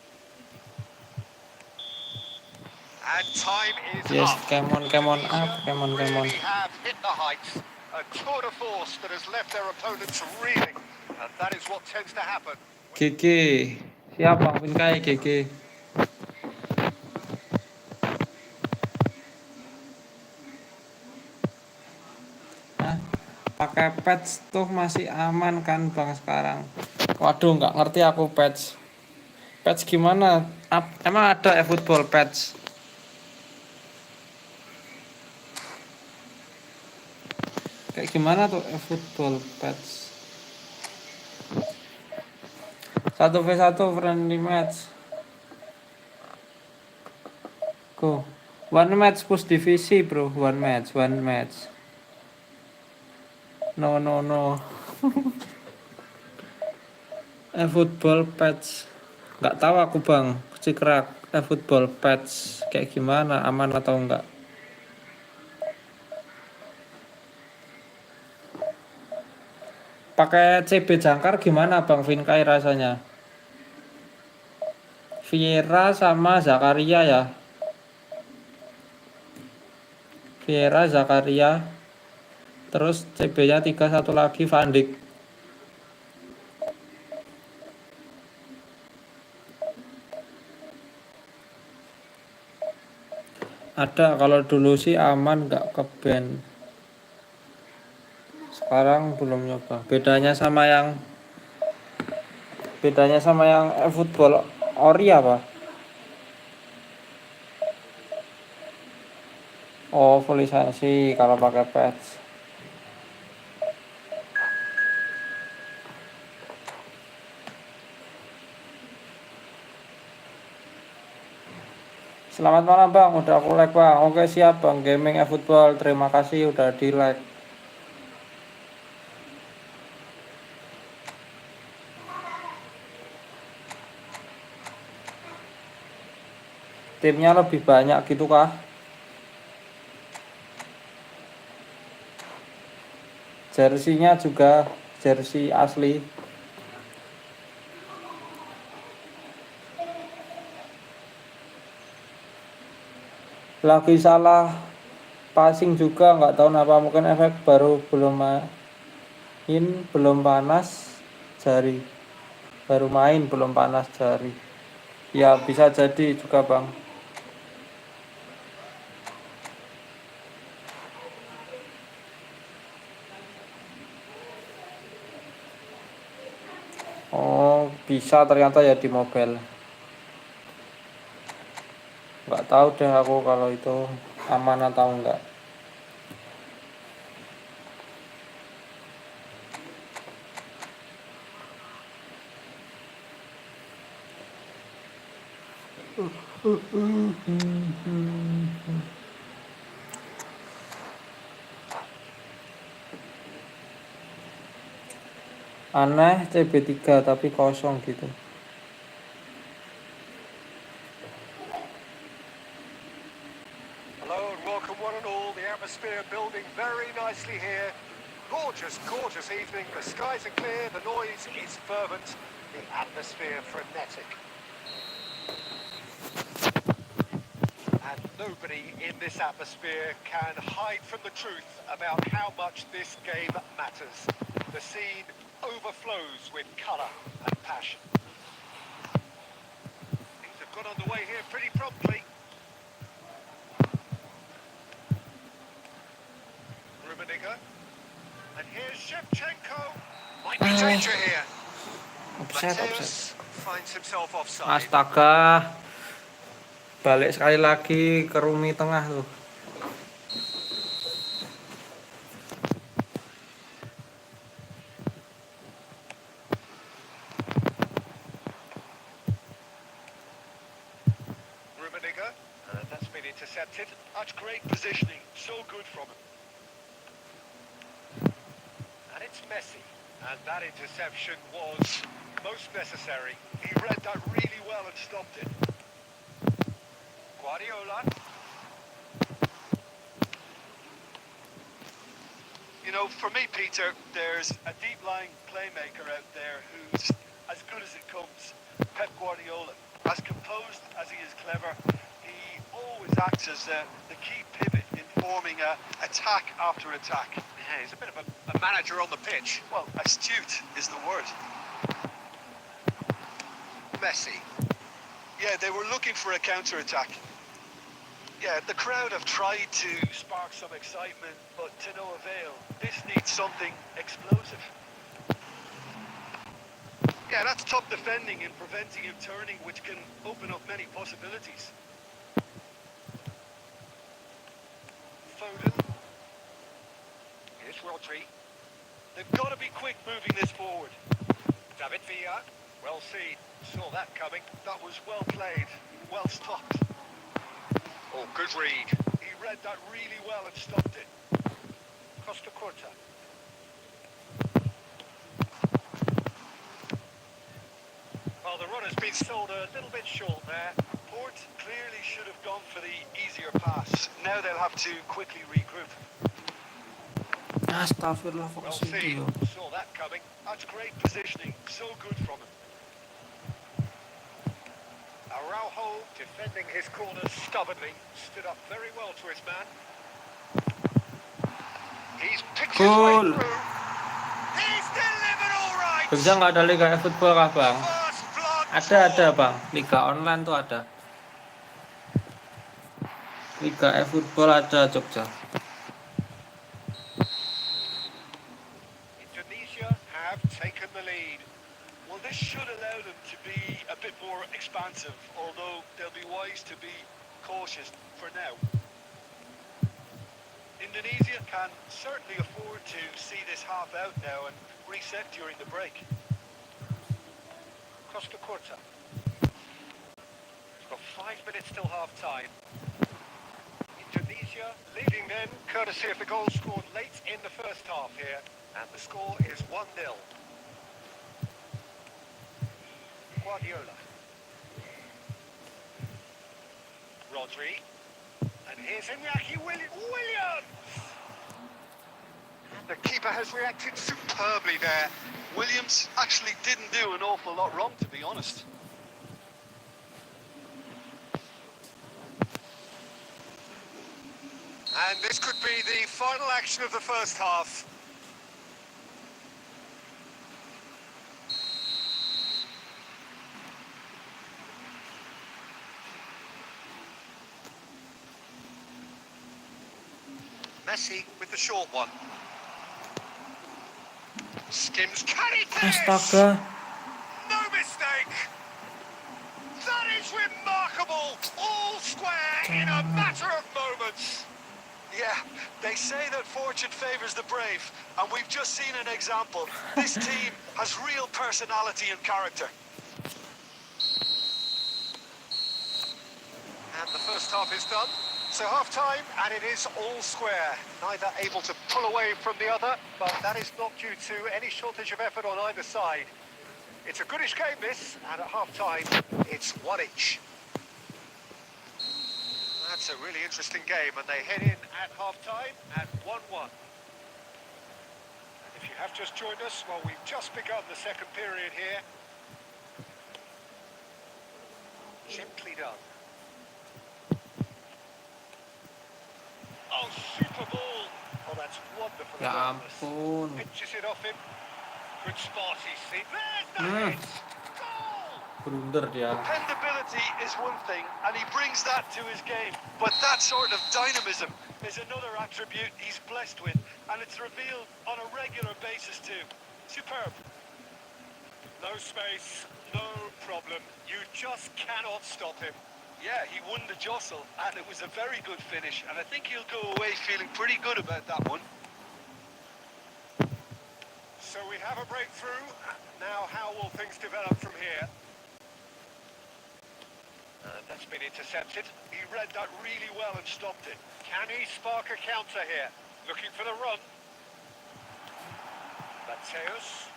And time is Yes, up. come on up, come on. Really have hit the heights. A tour de force that has left their opponents reeling. And that is what tends to happen GG. Siap Bang Vinkai GG. Pakai patch tuh masih aman kan Bang sekarang? Waduh, nggak ngerti aku patch. Patch gimana? Emang ada efootball patch? Kayak gimana tuh efootball patch? 1v1 friendly match. Go. One match push divisi bro. One match. No. Efootball patch. Nggak tahu aku Bang. Cikrak efootball patch kayak gimana? Aman atau enggak? Pakai CB jangkar gimana Bang Vinkai rasanya? Vieira sama Zakaria ya. Vieira, Zakaria. Terus CB-nya 3 satu lagi Van Dijk. Ada, kalau dulu sih aman nggak ke ban. Sekarang belum nyoba. Bedanya sama yang efootball ori apa? Oh, full lisensi kalau pakai patch. Selamat malam Bang, udah aku like Bang. Oke siap Bang, gaming efootball. Terima kasih udah di like. Timnya lebih banyak gitu kah? Jersinya juga jersey asli. Lagi salah passing juga, nggak tahu kenapa, mungkin efek baru belum main, belum panas jari. Baru main belum panas jari. Ya bisa jadi juga Bang. Oh bisa ternyata ya di mobile. Nggak tahu deh aku kalau itu aman atau enggak. Aneh CB3 tapi kosong gitu. Hello and welcome one and all. The atmosphere building very nicely here. Gorgeous evening. The skies are clear, the noise is fervent, the atmosphere frenetic. And nobody in this atmosphere can hide from the truth about how much this game matters. The scene overflows with colour and passion. Things have got underway here pretty promptly. And here's Shevchenko. Might be danger here. Offset. Mateus finds himself offside. Astaga. Balik sekali lagi ke Rumi tengah tuh. That's been intercepted. That's great positioning. So good from him. And it's Messi. And that interception was most necessary. He read that really well and stopped it. Guardiola. You know, for me, Peter, there's a deep-lying playmaker out there who's as good as it comes. Pep Guardiola. As composed as he is clever, he always acts as the key pivot in forming attack after attack. Yeah, he's a bit of a manager on the pitch. Well, astute is the word. Messi. Yeah, they were looking for a counter-attack. Yeah, the crowd have tried to spark some excitement, but to no avail. This needs something explosive. Yeah, that's top defending and preventing him turning, which can open up many possibilities. Foden. Here's Rodri. They've got to be quick moving this forward. David Villa. Well seen. Saw that coming. That was well played, well stopped. Oh, good read. He read that really well and stopped it. Costa Curta. Well, the run has been sold a little bit short there. Port clearly should have gone for the easier pass. Now they'll have to quickly regroup. Astagfirullah, Well fokus seen. itu. Saw that coming. That's great positioning, so good from him. Araujo defending his corners stubbornly. Stood up very well to his man. He's picked his way Goal. through. He's delivered all right. Bisa nggak ada liga efootball kah bang? First blood. Ada bang, liga online tuh ada. Liga efootball ada Jogja. Indonesia have taken the lead. Well, this should allow them to be a bit more expansive, although they'll be wise to be cautious for now. Indonesia can certainly afford to see this half out now and reset during the break. Costa Curta. We've got 5 minutes till half time. Indonesia leading then, courtesy of the goal scored late in the first half here. And the score is 1-0. Guardiola. Rodri. And here's Iñaki Williams! And the keeper has reacted superbly there. Williams actually didn't do an awful lot wrong, to be honest. And this could be the final action of the first half. Messi with the short one. Skims, can he finish? Astaga. No mistake. That is remarkable. All square in a matter of moments. Yeah, they say that fortune favours the brave, and we've just seen an example. This team has real personality and character. And the first half is done. So half-time, and it is all square. Neither able to pull away from the other, but that is not due to any shortage of effort on either side. It's a goodish game, this, and at half-time, it's one each. That's a really interesting game, and they head in at half-time at 1-1. And if you have just joined us, well, we've just begun the second period here. Gently done. Oh, super ball. Oh, that's wonderful. Ya awareness. ampun. Pitches it off him. Good spot he's seen. There's the hit. Goal! Blunder dia. Dependability is one thing, and he brings that to his game. But that sort of dynamism is another attribute he's blessed with, and it's revealed on a regular basis too. Superb. No space, no problem. You just cannot stop him. Yeah, he won the jostle, and it was a very good finish, and I think he'll go away feeling pretty good about that one. So we have a breakthrough. Now how will things develop from here? That's been intercepted. He read that really well and stopped it. Can he spark a counter here? Looking for the run. Mateus.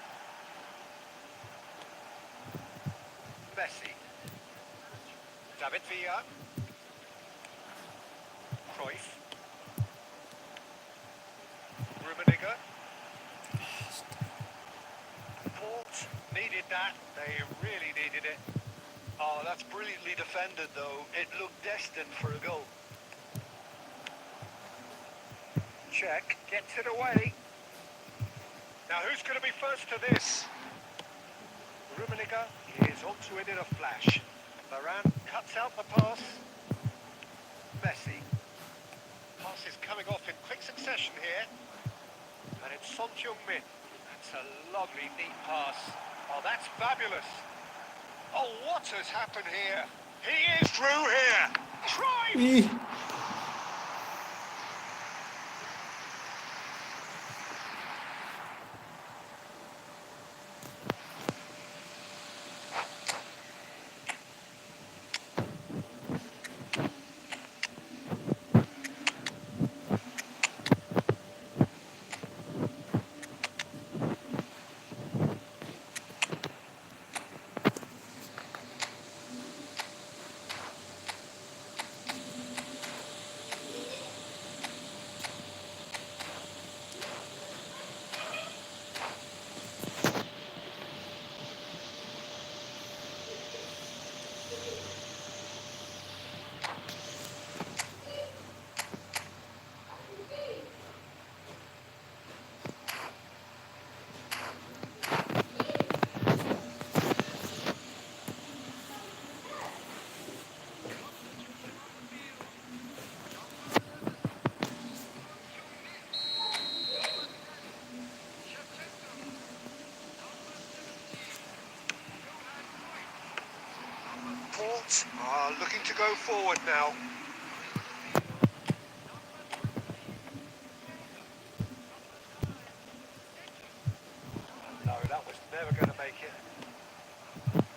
Messi. David Villa. Cruyff. Rummenigge. Port needed that. They really needed it. Oh, that's brilliantly defended, though. It looked destined for a goal. Check. Gets it away. Now who's going to be first to this? Rummenigge is He's onto it in a flash. Varane cuts out the pass. Messi. Pass is coming off in quick succession here. And it's Son Heung-min. That's a lovely, neat pass. Oh, that's fabulous. Oh, what has happened here? He is through here. Try! Ih, Port are looking to go forward now. No, that was never going to make it.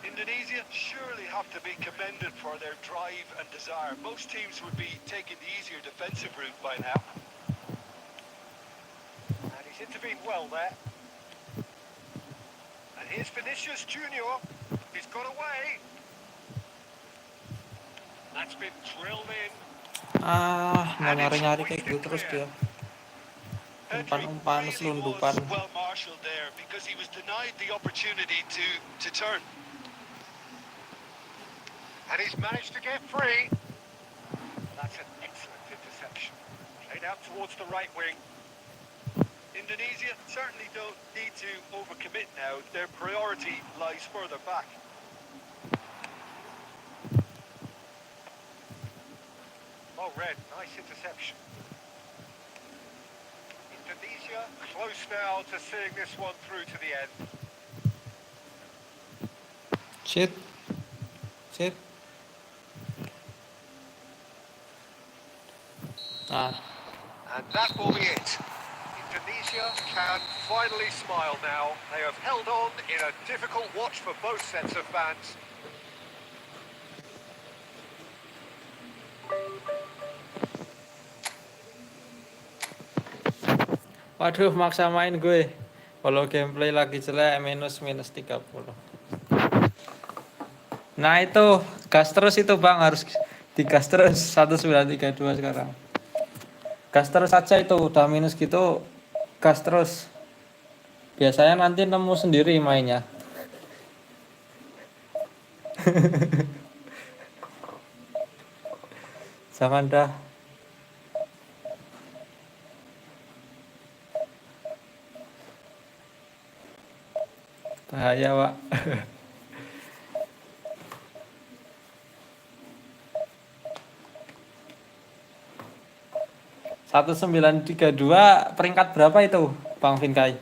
Indonesia surely have to be commended for their drive and desire. Most teams would be taking the easier defensive route by now. And he's intervened well there. And here's Vinicius Junior. He's got away. That's been drilled in. mau nyari-nyari kayak gitu terus dia. Pedri Umpan-umpan, really selundupan. was well marshalled there because he was denied the opportunity to turn. And he's managed to get free. That's an excellent interception. Played out towards the right wing. Indonesia certainly don't need to overcommit now. Their priority lies further back. Oh, Red, nice interception. Indonesia close now to seeing this one through to the end. Shit. Nah, And that will be it. Indonesia can finally smile now. They have held on in a difficult watch for both sets of fans. waduh maksa main gue. Kalau gameplay lagi jelek minus 30. Nah itu gas terus itu bang, harus digas terus 1932 sekarang. Gas terus saja itu udah minus gitu, gas terus. Biasanya nanti nemu sendiri mainnya. Jangan dah. Bahaya pak. 1932 peringkat berapa itu Bang Vinkai?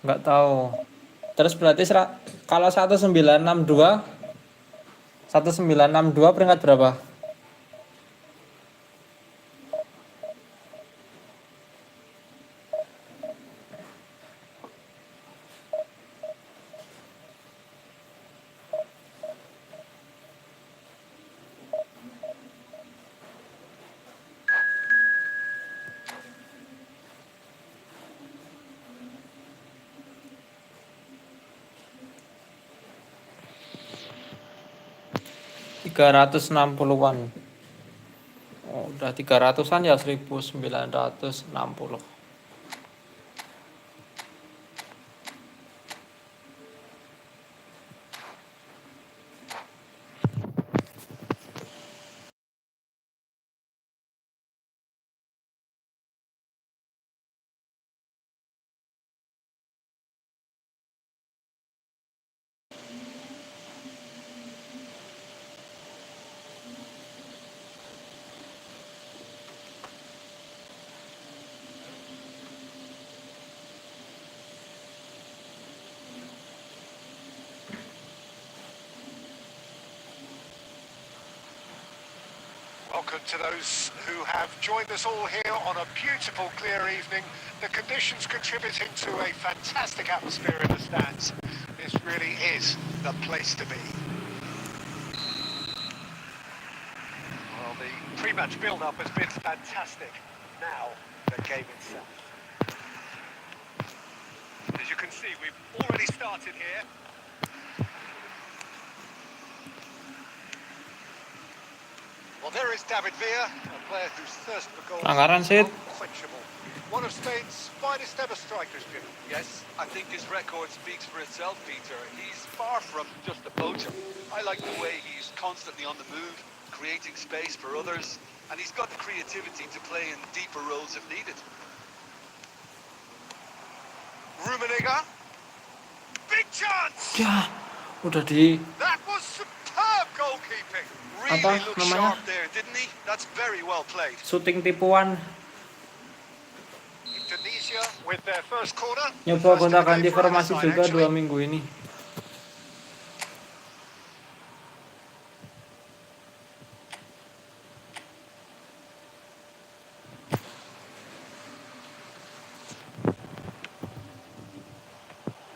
Nggak tahu. Terus berarti kalau 1962 peringkat berapa? ...360-an. Oh, udah 300-an ya, 1960. welcome to those who have joined us all here on a beautiful, clear evening. The conditions contributing to a fantastic atmosphere in the stands. This really is the place to be. Well, the pre-match build-up has been fantastic. Now, the game itself. As you can see, we've already started here. Well, there is David Villa, a player whose thirst for goals Pelanggaran is Sid. unquenchable. One of Spain's finest ever strikers, Jim. Yes, I think his record speaks for itself, Peter. He's far from just a poacher. I like the way he's constantly on the move, creating space for others, and he's got the creativity to play in deeper roles if needed. Rummenigge. Big chance! Ya, udah di That was superb goalkeeping. Really Apa looked namanya? sharp there, didn't he? That's very well played. Syuting tipuan. Indonesia with their first corner. Nyoba First of the gonta-ganti day for either formasi side, juga actually. 2 minggu ini.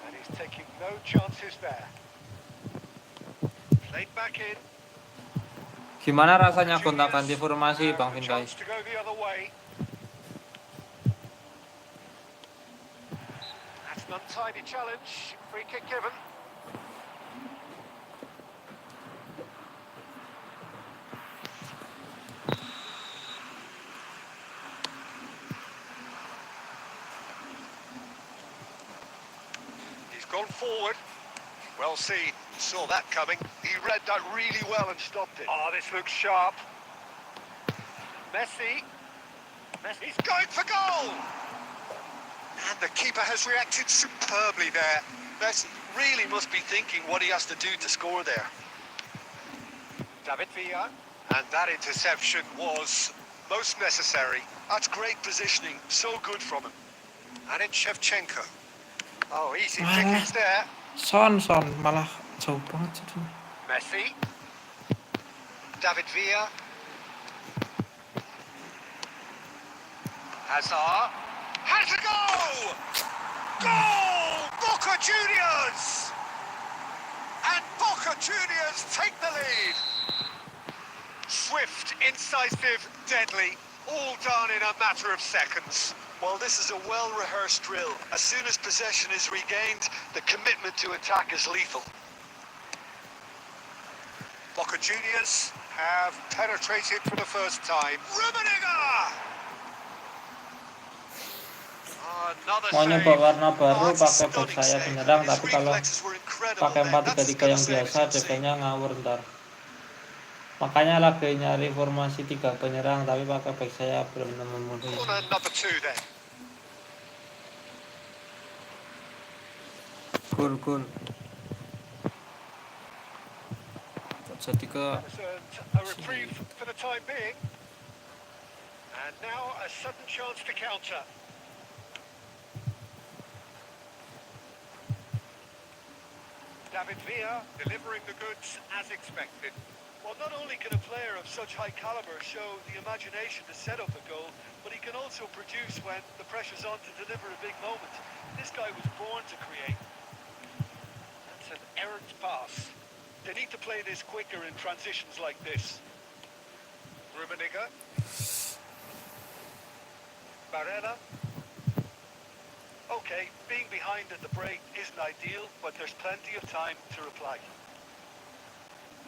And he's taking no chances there. Played back in. Gimana rasanya gonta-ganti formasi, Bang The Vinkai? chance to go the other way. That's an untidy challenge. Free kick given. He's gone forward. Well seen. Saw that coming. He read that really well and stopped it. Oh, this looks sharp. Messi. Messi's going for goal! And the keeper has reacted superbly there. Messi really must be thinking what he has to do to score there. David Villa. And that interception was most necessary. That's great positioning, so good from him. And it's Shevchenko. Oh, easy Wah. pickings there. Son malah jauh banget sih. Messi. David Villa. Hazard. Has a goal! Goal! Boca Juniors! And Boca Juniors take the lead. Swift, incisive, deadly, all done in a matter of seconds. Well, this is a well-rehearsed drill. As soon as possession is regained, the commitment to attack is lethal. Boca Juniors have penetrated for the first time. Rummenigge! Another Mau save. nyoba warna baru it's a pakai back stunning sayap save. penyerang, His tapi kalau reflexes were incredible pakai then. That's 4-3-3 as good a yang save as biasa you'll see. DP-nya ngawur ntar. Makanya lagi nyari formasi 3 penyerang tapi pakai back sayap belum memenuhi. Corner number 2 then. Gol. Jadi ke Has earned a reprieve for the time being. And now a sudden chance to counter. David Villa delivering the goods as expected. Well, not only can a player of such high caliber show the imagination to set up a goal, but he can also produce when the pressure's on to deliver a big moment. This guy was born to create. That's an errant pass. They need to play this quicker in transitions like this. Rummenigge. Barella. Okay, being behind at the break isn't ideal, but there's plenty of time to reply.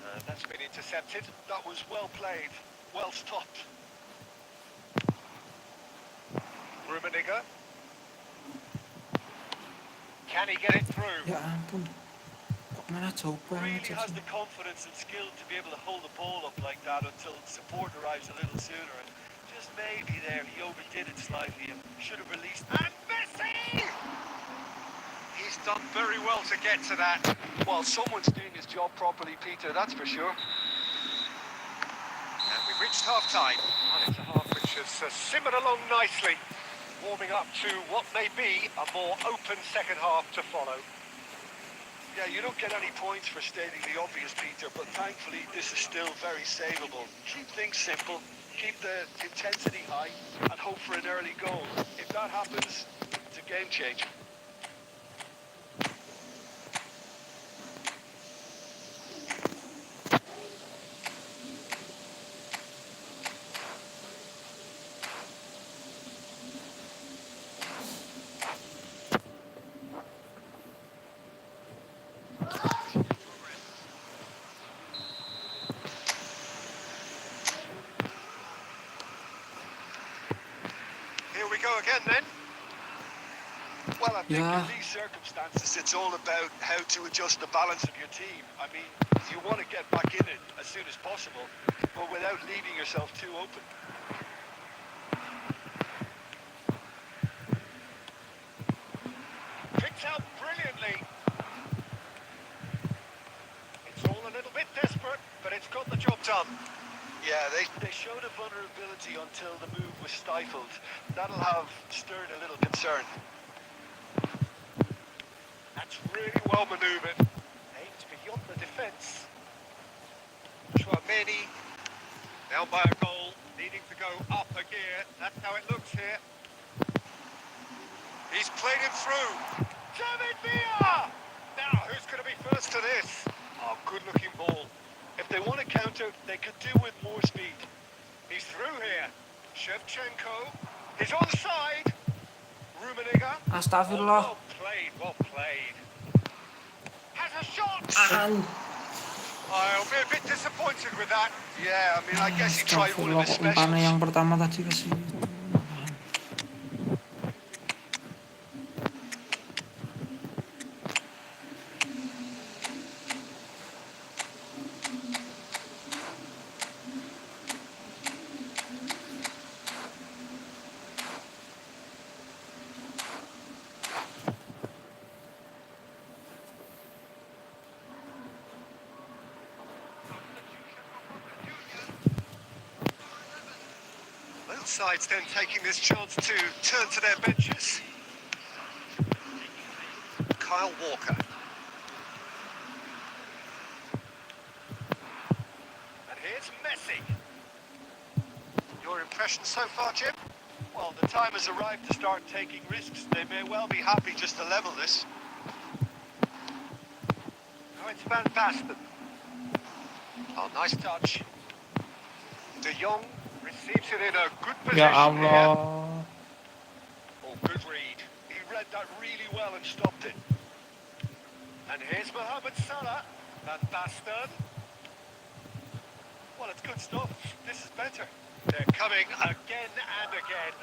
And that's been intercepted. That was well played, well stopped. Rummenigge. Can he get it through? ya ampun. Kok malah jauh Really banget has sih. the confidence and skill to be able to hold the ball up like that until support arrives a little sooner. And just maybe there he overdid it slightly and should have released. And Messi! He's done very well to get to that. Well, someone's doing his job properly, Peter, that's for sure. And we've reached half-time. And it's a half which has simmered along nicely, warming up to what may be a more open second half to follow. Yeah, you don't get any points for stating the obvious, Peter, but thankfully this is still very savable. Keep things simple, keep the intensity high, and hope for an early goal. If that happens, it's a game changer. Here we go again then. Well, I think Ya, in these circumstances, it's all about how to adjust the balance of your team. I mean, you want to get back in it as soon as possible, but without leaving yourself too open. Picked out brilliantly. It's all a little bit desperate, but it's got the job done. Yeah, they showed a vulnerability until the move was stifled. That'll have stirred a little concern. That's really well manoeuvred. Aimed beyond the defence. Chouameni, down by a goal, needing to go up a gear. That's how it looks here. He's played him through. David Villa! Now, who's going to be first to this? Oh, good-looking ball. If they want to counter, they could do with more speed. He's through here. Shevchenko. He's onside. Rummenigge. Oh, astagfirullah. well played, well played. Has a shot! An. I'll be a bit disappointed with that. Yeah, I mean, I guess he tried one of Astagfirullah, his kok umpannya specials. yang pertama tadi ke situ. Both sides then taking this chance to turn to their benches. Kyle Walker. And here's Messi. Your impression so far, Jim? Well, the time has arrived to start taking risks. They may well be happy just to level this. Oh, it's Van Basten. Oh, nice touch. De Jong receives it in a good Ya position here. Allah. Oh, good read. He read that really well and stopped it. And here's Mohamed Salah. Van Basten. Well, it's good stuff. This is better. They're coming again and again.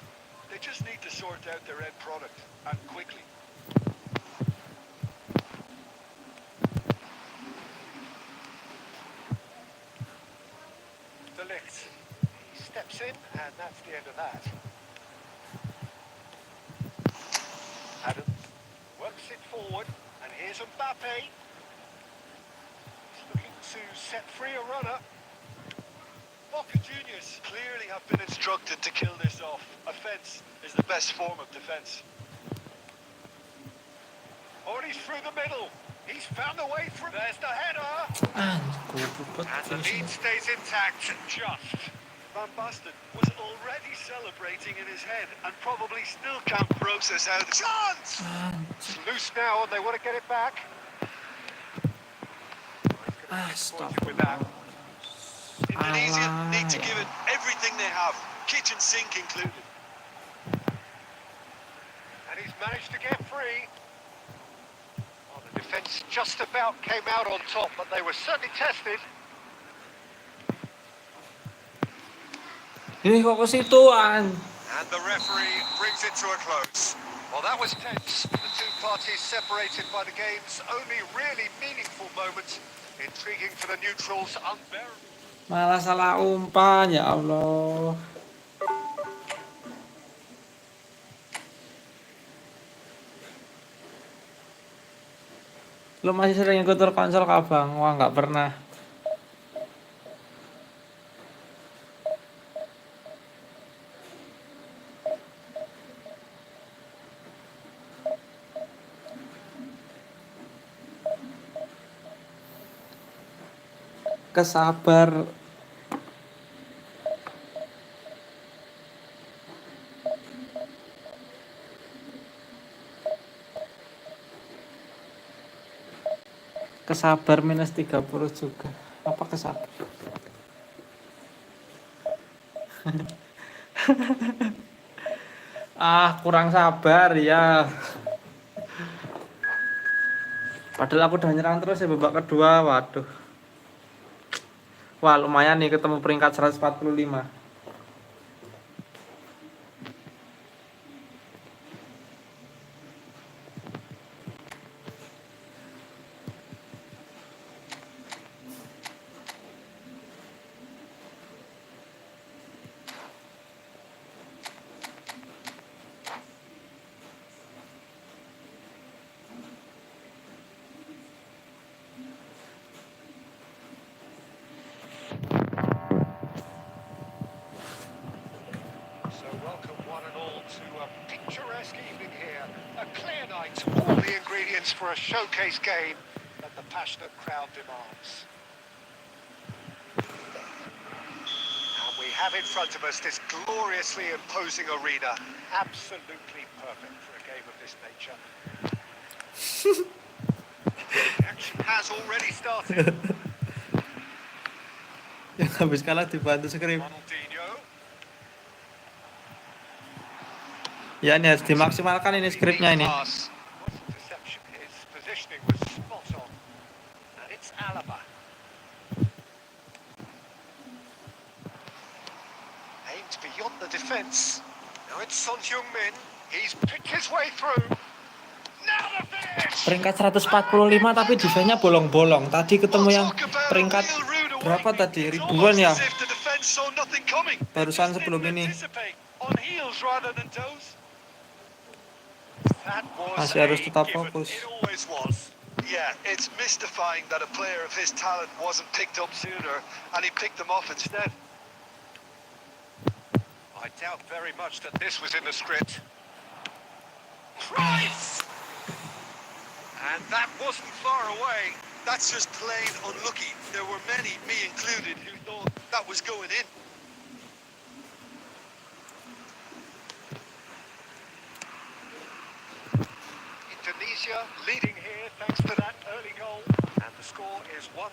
They just need to sort out their end product, and quickly. De Ligt. He steps in, and that's the end of that. Adams works it forward, and here's Mbappe. He's looking to set free a runner. Boca Juniors clearly have been instructed to kill this off. Offence is the best form of defence. Oh, and he's through the middle. He's found a way through. There's the header. An, goblok banget And the finishing. lead stays intact, just. Van Basten was already celebrating in his head and probably still can't process how the chance! An, It's loose now, and they want to get it back. Disappointed with that. astagfirullah. Indonesia need to Alah, give it everything they have, kitchen sink included. And he's managed to get free. Well, the defence just about came out on top, but they were certainly tested. Ini kok ke situ, An. And the referee brings it to a close. Well, that was tense. The two parties separated by the game's only really meaningful moment. Intriguing for the neutrals, unbearable. Malah salah umpan, ya Allah. Lu masih sering ikut tur konsol kah, Bang? Wah, nggak pernah. kesabar. Kesabar minus 30 juga. Apa kesabar? Kurang sabar ya. Padahal aku udah nyerang terus ya babak kedua. Waduh. Wah, lumayan nih ketemu peringkat 145. So welcome one and all to a picturesque evening here. A clear night, all the ingredients for a showcase game that the passionate crowd demands. And we have in front of us this gloriously imposing arena. Absolutely perfect for a game of this nature. The action has already started. Yang habis kalah dibantu skrip. Ronaldinho. Ya ini harus dimaksimalkan ini skripnya ini. Pass. Deception. His positioning was spot on. And it's Alaba. Aimed beyond the defence. Now it's Son Heung-min. He's picked his way through. Now the finish! Peringkat 145 tapi defense-nya bolong-bolong. Tadi ketemu yang peringkat berapa tadi? Ribuan ya. Barusan sebelum ini. Masih harus tetap fokus. Yeah, it's mystifying that a player of his talent wasn't picked up sooner and he picked them off instead. I doubt very much that this was in the script. Price! And that wasn't far away. That's just plain unlucky. There were many, me included, who thought that was going in. Indonesia leading here thanks to that early goal. And the score is 1-0.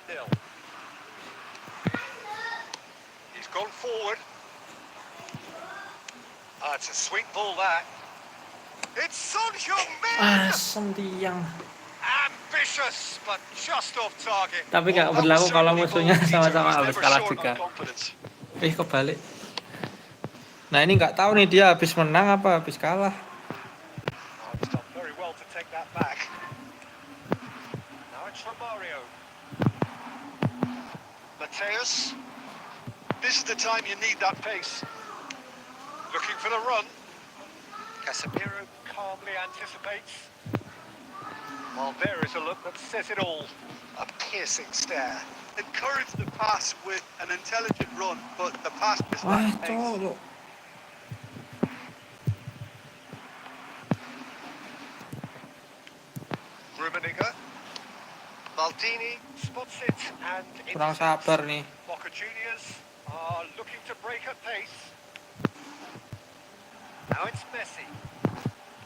He's gone forward. It's a sweet ball that. It's Son Heung-min! Asem tiang. Ambitious, but just off target. Tapi gak berlaku kalau musuhnya sama-sama habis kalah juga. Kebalik. Nah ini nggak tahu nih dia habis menang apa habis kalah. It's done very well to take that back. Now it's Romario. Mateus, this is the time you need that pace. Looking for the run. Casemiro calmly anticipates. Well, there is a look that says it all. A piercing stare. Encourage the pass with an intelligent run, but the pass is Wah not pace. tuh. Rummenigge. Maldini spots it and Kurang sabar nih. Boca Juniors are looking to break at pace. Now it's Messi.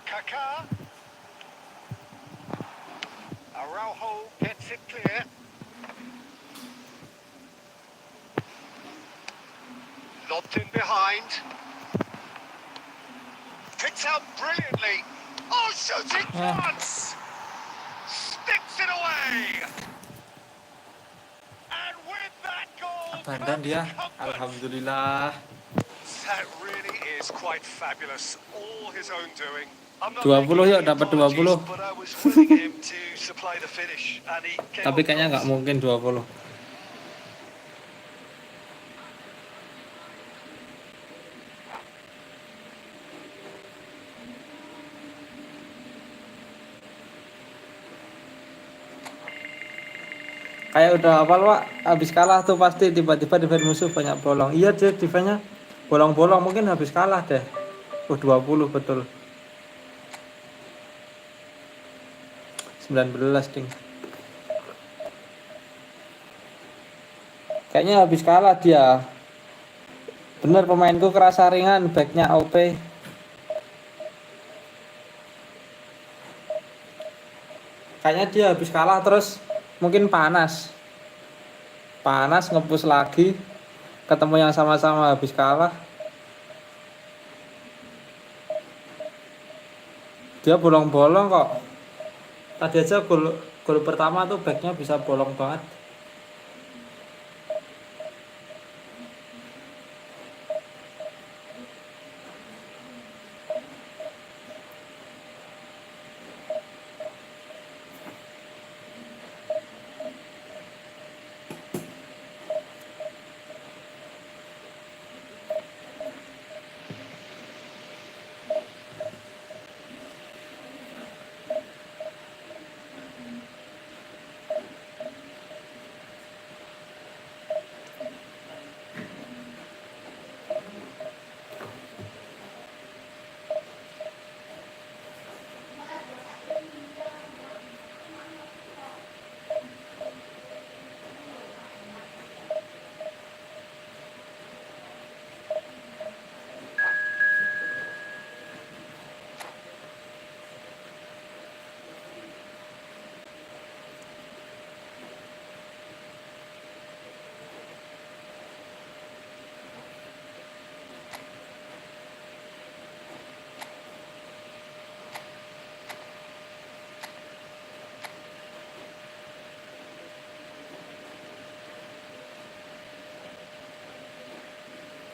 Kaká. Araujo gets it clear. Lobbed in behind. Picked out brilliantly. Oh, shooting chance! Sticks it away! And with that goal, Abandan dia. comes comfort. Alhamdulillah. That really is quite fabulous. All his own doing. I'm not 20 making yuk any dapat 20. apologies, but I was willing him to supply the finish, and he came Tapi up kayaknya close. nggak mungkin 20. Kayak udah awal Wak, habis kalah tuh pasti tiba-tiba defense musuh banyak bolong. Iya deh, defense-nya bolong-bolong, mungkin habis kalah deh. 20 betul. 19 ding. Kayaknya habis kalah dia. Bener pemainku kerasa ringan, backnya OP. Kayaknya dia habis kalah terus mungkin panas ngepush lagi, ketemu yang sama-sama habis kalah. Dia bolong-bolong kok. Tadi aja gol pertama tuh backnya bisa bolong banget.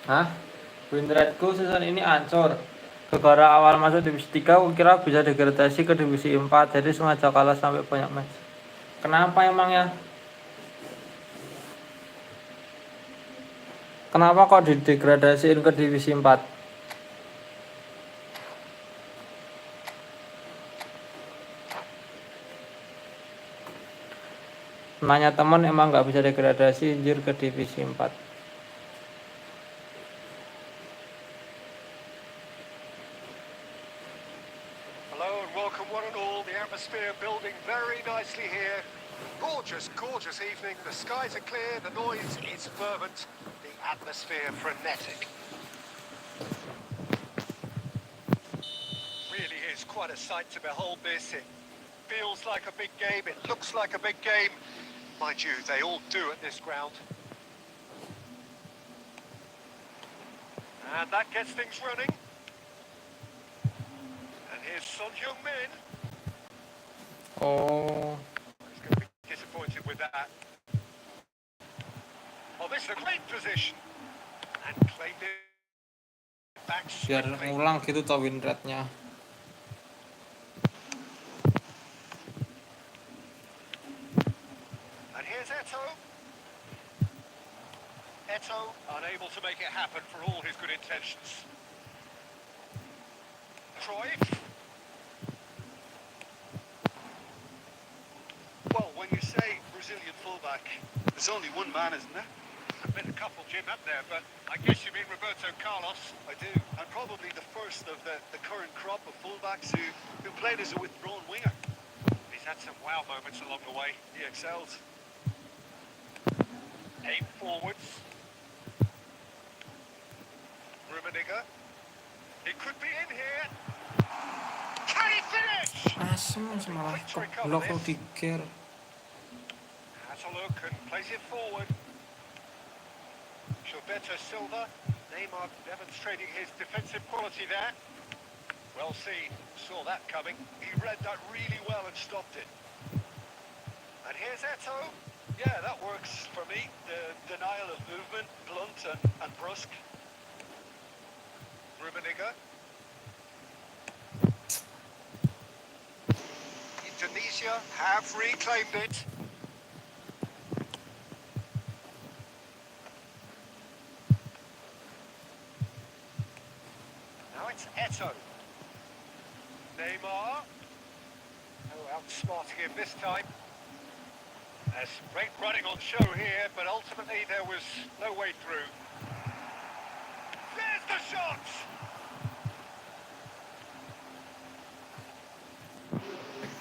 Hah? Win rateku season ini ancur. Gara awal masuk divisi 3 aku kira bisa degradasi ke divisi 4, jadi sengaja kalah sampai banyak match. Kenapa emangnya? Kenapa kok didegradasiin ke divisi 4? Nanya temen emang nggak bisa degradasi anjir ke divisi 4. Hello and welcome one and all. The atmosphere building very nicely here. Gorgeous, gorgeous evening. The skies are clear, the noise is fervent, the atmosphere frenetic. Really is quite a sight to behold this. It feels like a big game, it looks like a big game. Mind you, they all do at this ground. And that gets things running. And here's Son Heung-min. Oh, He's going to be disappointed with that. Oh, this is a great position. And claimed it back biar swiftly. ngulang gitu tuh win rate-nya. And here's Eto. Eto unable to make it happen for all his good intentions. Cruyff. Well, when you say Brazilian fullback, there's only one man, isn't there? There's been a couple, Jim, up there, but I guess you mean Roberto Carlos. I do. And probably the first of the current crop of fullbacks who played as a withdrawn winger. He's had some wow moments along the way. He excels. 8 forwards. Rummenigge. He could be in here. Can he finish? Asem malah keblok Rudiger. Has a look and plays it forward. Gilberto Silva. Neymar demonstrating his defensive quality there. Well seen. Saw that coming. He read that really well and stopped it. And here's Eto. Yeah, that works for me. The denial of movement, blunt and brusque. Rummenigge. Indonesia have reclaimed it. Now it's Eto. Neymar. Oh, outsmarting him this time. There's great running on show here, but ultimately there was no way through. There's the shot!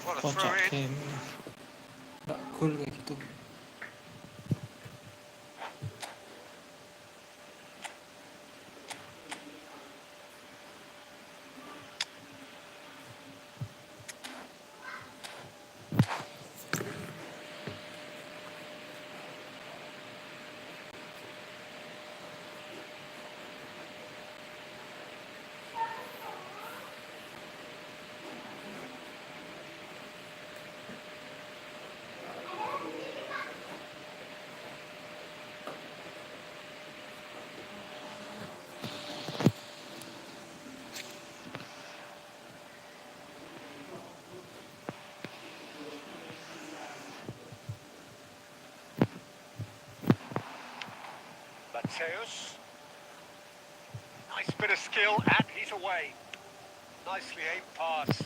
What a throw Kocak in. game. Nggak gol kayak gitu. Mateus. Nice bit of skill, and he's away. Nicely aimed pass.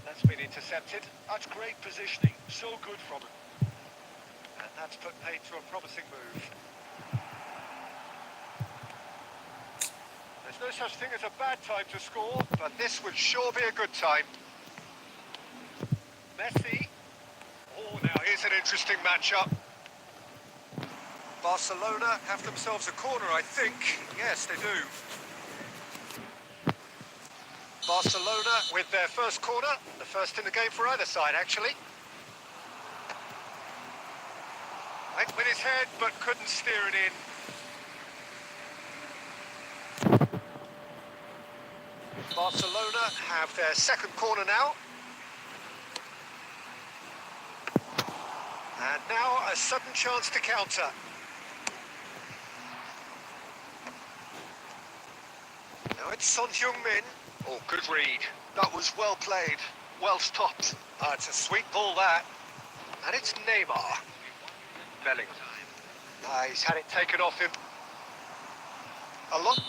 That's been intercepted. That's great positioning. So good from him. And that's put paid to a promising move. There's no such thing as a bad time to score, but this would sure be a good time. Messi. Oh, now here's an interesting matchup. Barcelona have themselves a corner, I think. Yes, they do. Barcelona with their first corner, the first in the game for either side, actually. Went with his head, but couldn't steer it in. Barcelona have their second corner now. And now a sudden chance to counter. Now it's Son Heung-min. Oh, good read. That was well played, well stopped. It's a sweet ball, that. And it's Neymar. Bellingham. He's had it taken off him. A lot.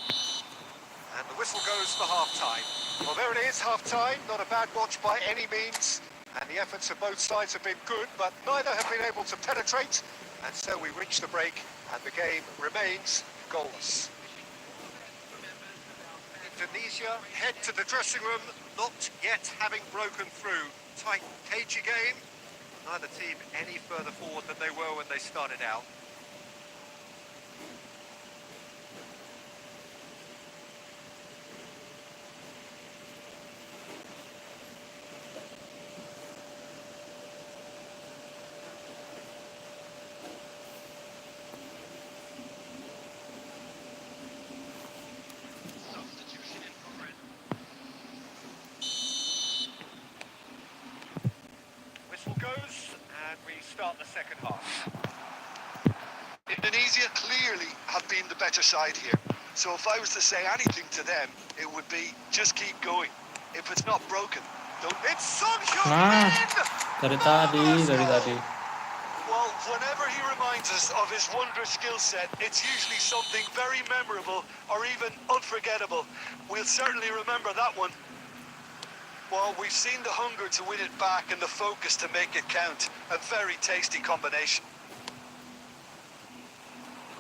And the whistle goes for half-time. Well, there it is, half-time. Not a bad watch by any means. And the efforts of both sides have been good, but neither have been able to penetrate. And so we reach the break, and the game remains goalless. Indonesia head to the dressing room, not yet having broken through. Tight, cagey game. Neither team any further forward than they were when they started out. Whistle goes, and we start the second half. Indonesia clearly have been the better side here. So if I was to say anything to them, it would be just keep going. If it's not broken, don't... It's Son Nah, Heung-min! dari tadi. Well, whenever he reminds us of his wondrous skill set, it's usually something very memorable or even unforgettable. We'll certainly remember that one. Well, we've seen the hunger to win it back and the focus to make it count. A very tasty combination.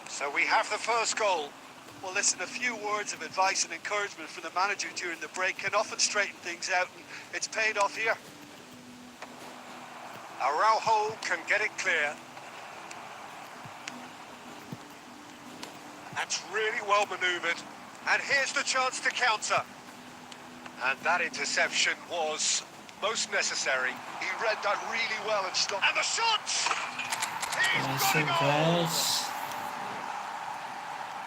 So we have the first goal. Well, listen, a few words of advice and encouragement from the manager during the break can often straighten things out, and it's paid off here. Araujo can get it clear. That's really well manoeuvred. And here's the chance to counter. And that interception was most necessary. He read that really well and stopped. And the shot! He's got Masuk a goal! guys.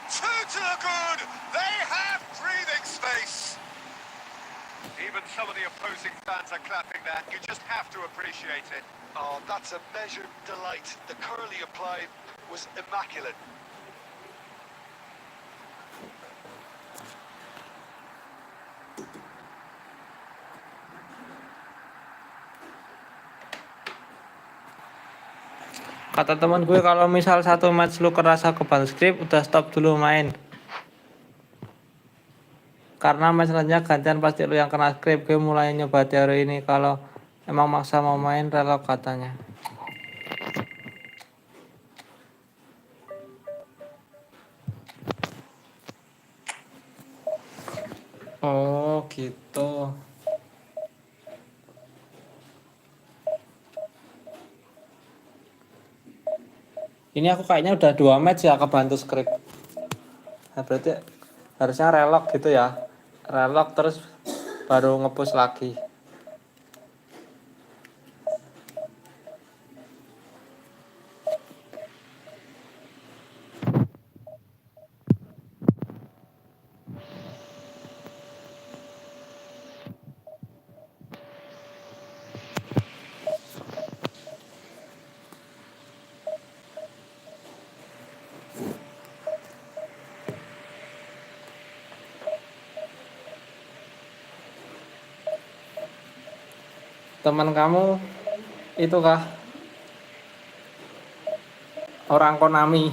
Two to the good! They have breathing space! Even some of the opposing fans are clapping that. You just have to appreciate it. Oh, that's a measured delight. The curl he applied was immaculate. Kata teman gue kalau misal satu match lu kerasa keban script, udah stop dulu main. Karena match selanjutnya gantian pasti lu yang kena script. Gue mulai nyoba teori ini, kalau emang maksa mau main relog katanya. Oh gitu. Ini aku kayaknya udah 2 match ya kebantu script. Nah, berarti harusnya relog gitu ya. Relog terus baru nge-push lagi. Teman kamu itu kah orang Konami?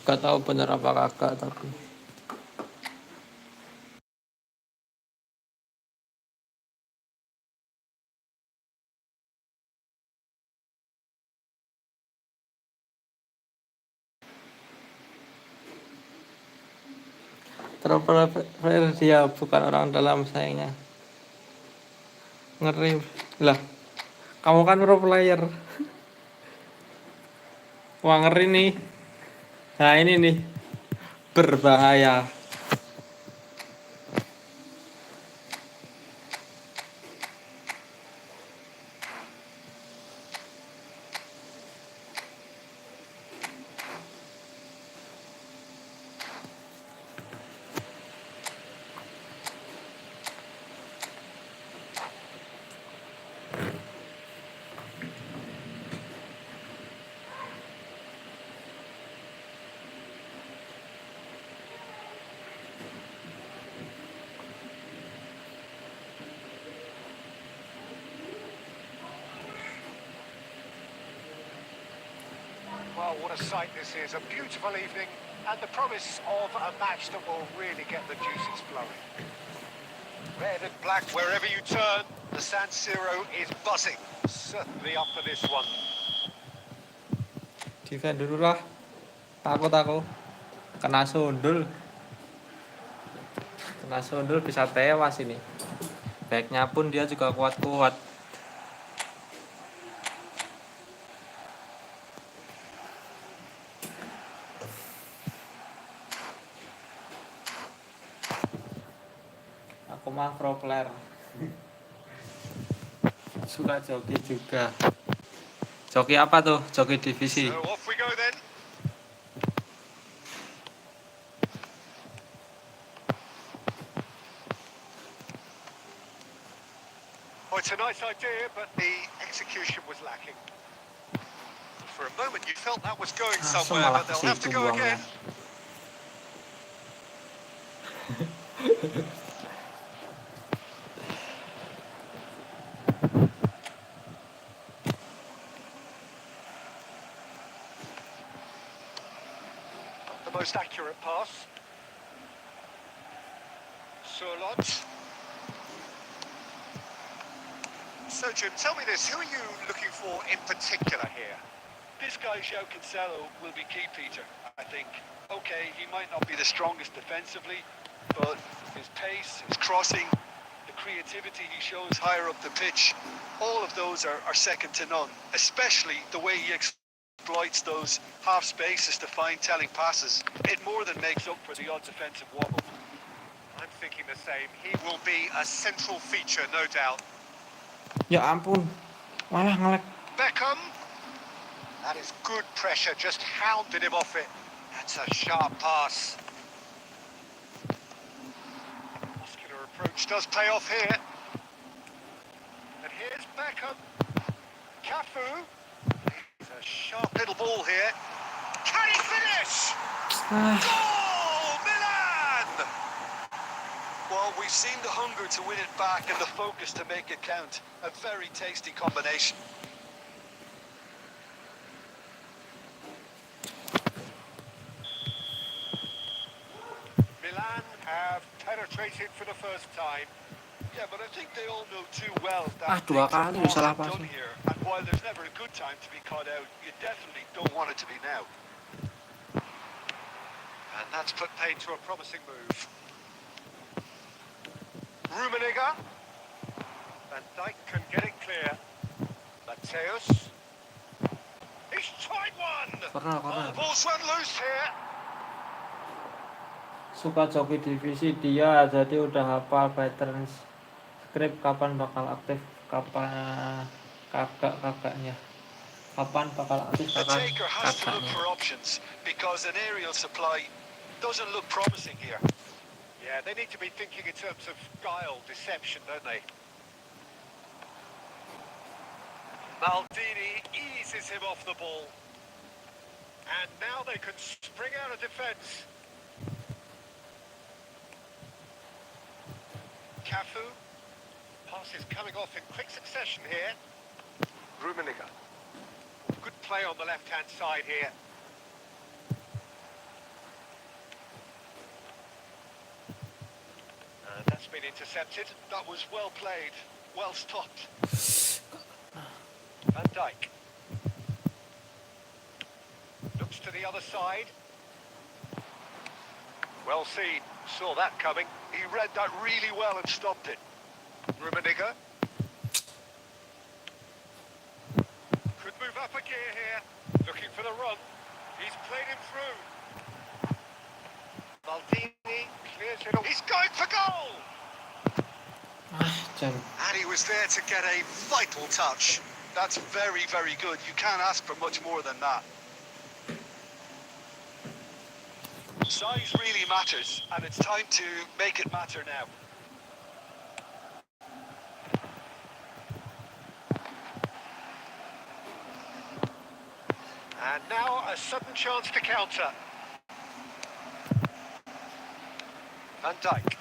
Gak tahu bener apa kagak tapi. Pro player dia bukan orang dalam sayangnya. Ngeri lah. Kamu kan pro player. Wah ngeri nih. Nah ini nih berbahaya. Well, what a sight this is. A beautiful evening and the promise of a match that will really get the juices flowing. Red and black wherever you turn, the San Siro is buzzing. Certainly up for this one. Defend dulu lah. Takut aku. Kena sundul. Kena sundul bisa tewas ini. Backnya pun dia juga kuat-kuat. Aku mah pro player. Suka joki juga. Joki apa tuh? Joki divisi. So off we go then. Well, it's a nice idea, but the execution was lacking. For a moment you felt that was going somewhere, but they'll have to go again. The most accurate pass. Surlot. So Jim, tell me this, who are you looking for in particular here? This guy, João Cancelo, will be key, Peter, I think. Okay, he might not be the strongest defensively, but his pace, his crossing, the creativity he shows Higher up the pitch, all of those are second to none, especially the way he exploits those half spaces to find telling passes. it more than makes up for the odd defensive wobble. I'm thinking the same. He will be a central feature, no doubt. Ya ampun. Malah ngelek. Beckham. That is good pressure, just hounded him off it. That's a sharp pass. Muscular approach does pay off here. And here's Beckham. Cafu. It's a sharp little ball here. Can he finish? Goal, Milan! Well, we've seen the hunger to win it back and the focus to make it count. A very tasty combination. Milan have penetrated for the first time. Yeah, but I think they all know too well Ah, that dua things are kali all salah done passing. here. And while there's never a good time to be caught out, you definitely don't want it to be now. And that's put paid to a promising move. Rummenigge. Van Dijk can get it clear. Mateus. He's tried one! Corner. The ball's run loose here. Suka joki divisi dia, jadi udah hafal pattern script kapan bakal aktif, kapan kakaknya. Kapan bakal aktif The kapan taker has to look kakaknya. for options because an aerial supply doesn't look promising here. Yeah, they need to be thinking in terms of guile, deception, don't they? Maldini eases him off the ball. And now they can spring out of defence. Cafu. Pass is coming off in quick succession here. Rummenigge. Good play on the left-hand side here. And that's been intercepted. That was well played, well stopped. Van Dijk. Looks to the other side. Well seen. Saw that coming. He read that really well and stopped it. Rummenigge. Could move up a gear here. Looking for the run. He's played him through. Maldini clears it up. He's going for goal! Jan. And he was there to get a vital touch. That's very, very good. You can't ask for much more than that. Size really matters, and it's time to make it matter now. And now a sudden chance to counter. Van Dijk.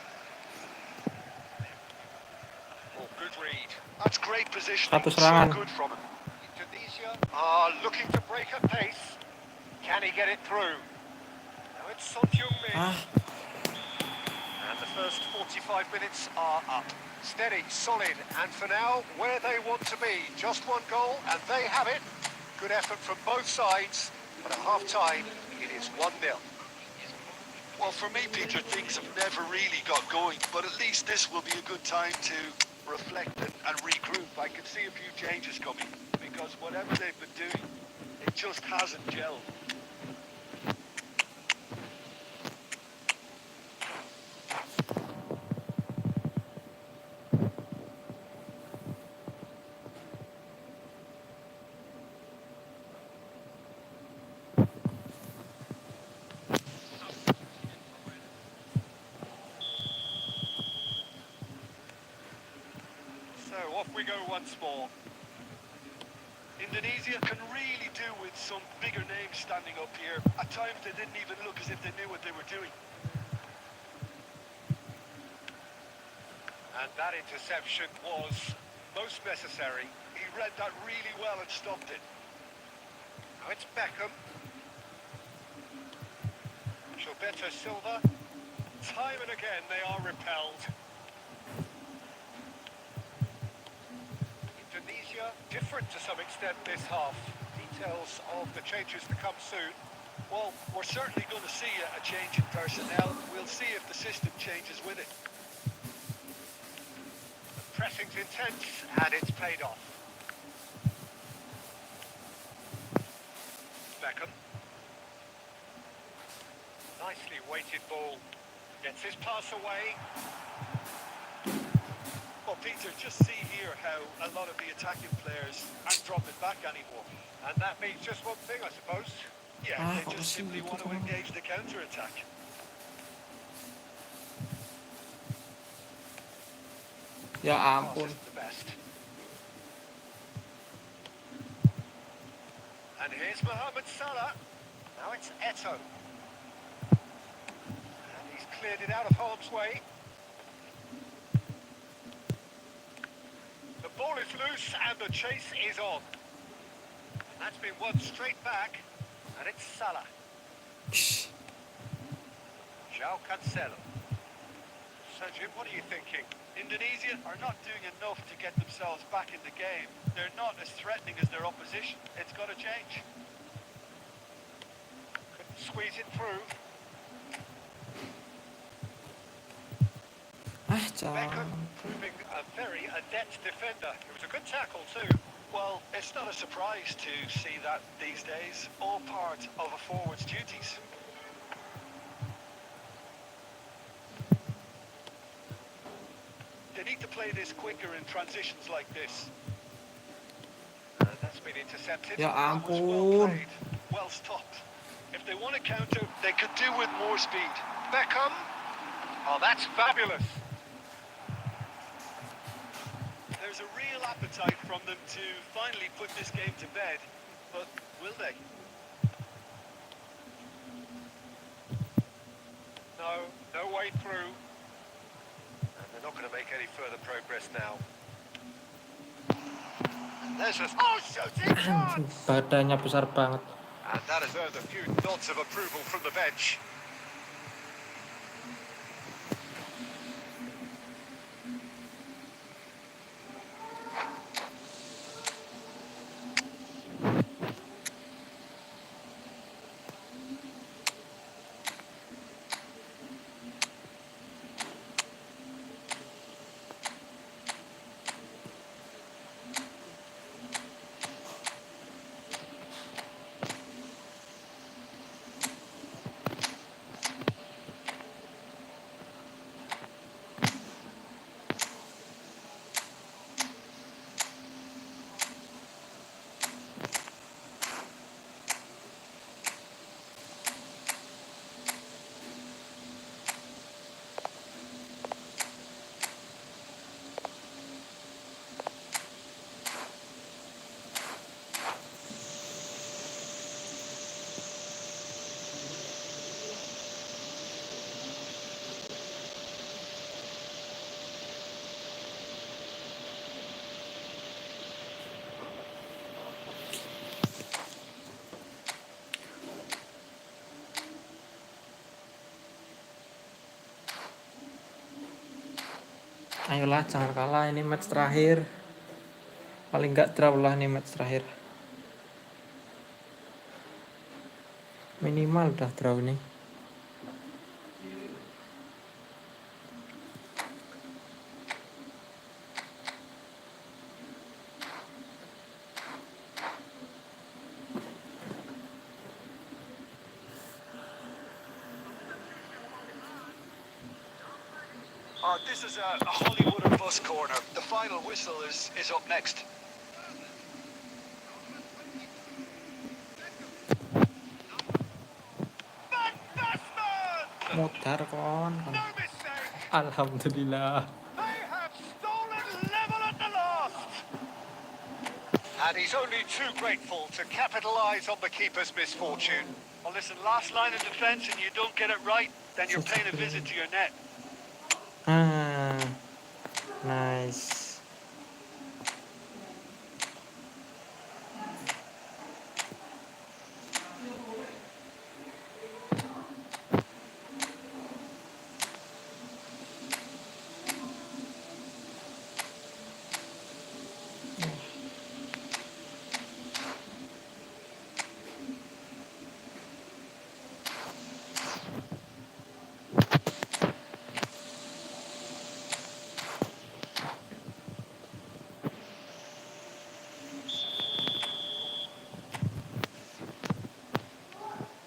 Oh, good read. That's great positioning. Satu So serangan. good from him. Indonesia looking to break at pace. Can he get it through? Now it's Son Heung-min. And the first 45 minutes are up. Steady, solid, and for now, where they want to be. Just one goal, and they have it. Good effort from both sides, but at half-time, it is 1-0. Well, for me, Peter, things have never really got going, but at least this will be a good time to reflect and regroup. I can see a few changes coming, because whatever they've been doing, it just hasn't gelled. So off we go once more. Indonesia can really do with some bigger names standing up here. At times they didn't even look as if they knew what they were doing. And that interception was most necessary. He read that really well and stopped it. Now it's Beckham. Gilberto Silva. Time and again they are repelled. Indonesia, different to some extent this half. Details of the changes to come soon. Well, we're certainly going to see a change in personnel. We'll see if the system changes with it. The pressing's intense and it's paid off. Beckham. Nicely weighted ball. Gets his pass away. Well, Peter, just see here how a lot of the attacking players aren't dropping back anymore. And that means just one thing, I suppose. Yeah, Ah, they just simply want to engage the counter-attack. Ya Pass ampun. isn't the best. And here's Mohamed Salah. Now it's Eto'o. And he's cleared it out of harm's way. The ball is loose and the chase is on. That's been won straight back. And it's Salah. João Cancelo. So Jim, what are you thinking? Indonesia are not doing enough to get themselves back in the game. They're not as threatening as their opposition. It's got to change. Couldn't squeeze it through. Beckham proving a very adept defender. It was a good tackle too. Well, it's not a surprise to see that these days. All part of a forward's duties. They need to play this quicker in transitions like this. And that's been intercepted. Ya That was well ampun. played, well stopped. If they want to counter, they could do with more speed. Beckham. Oh, that's fabulous. There's a real appetite from them to finally put this game to bed, but will they? No way through. And they're not going to make any further progress now. There's a shooting chance! Badannya besar banget. And that has earned a few nods of approval from the bench. Ayolah jangan kalah, ini match terakhir. Paling nggak draw lah nih match terakhir. Minimal udah draw nih. This is a Hollywood or bus corner. The final whistle is up next. Mutar kon. No mistake. Alhamdulillah. They have stolen level at the last. And he's only too grateful to capitalise on the keeper's misfortune. Well, listen, last line of defence and you don't get it right, then you're paying a visit to your net. Nice.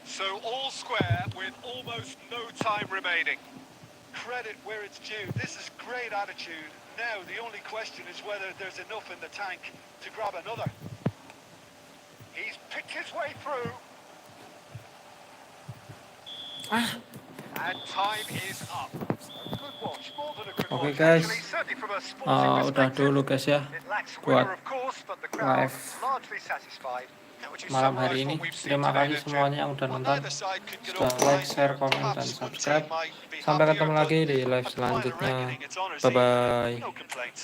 So all square with almost no time remaining. Credit where it's due. This is great attitude. Now, the only question is whether there's enough in the tank to grab another. He's picked his way through. And time is up. Good watch, more than a good Oke, watch, guys. actually, certainly from a sporting Udah perspective. dulu guys ya It lacks buat winner, of course, but the crowd live largely satisfied. How would you malam summarise hari ini. what we've seen Terima today, kasih then, Jim? semuanya yang udah Well, nonton. neither side could get Sudah over the like, line share, there. komen, dan Perhaps one subscribe. team might be Sampai happier, ketemu but lagi di live at the final selanjutnya. reckoning, it's honours Bye even. bye. No complaints.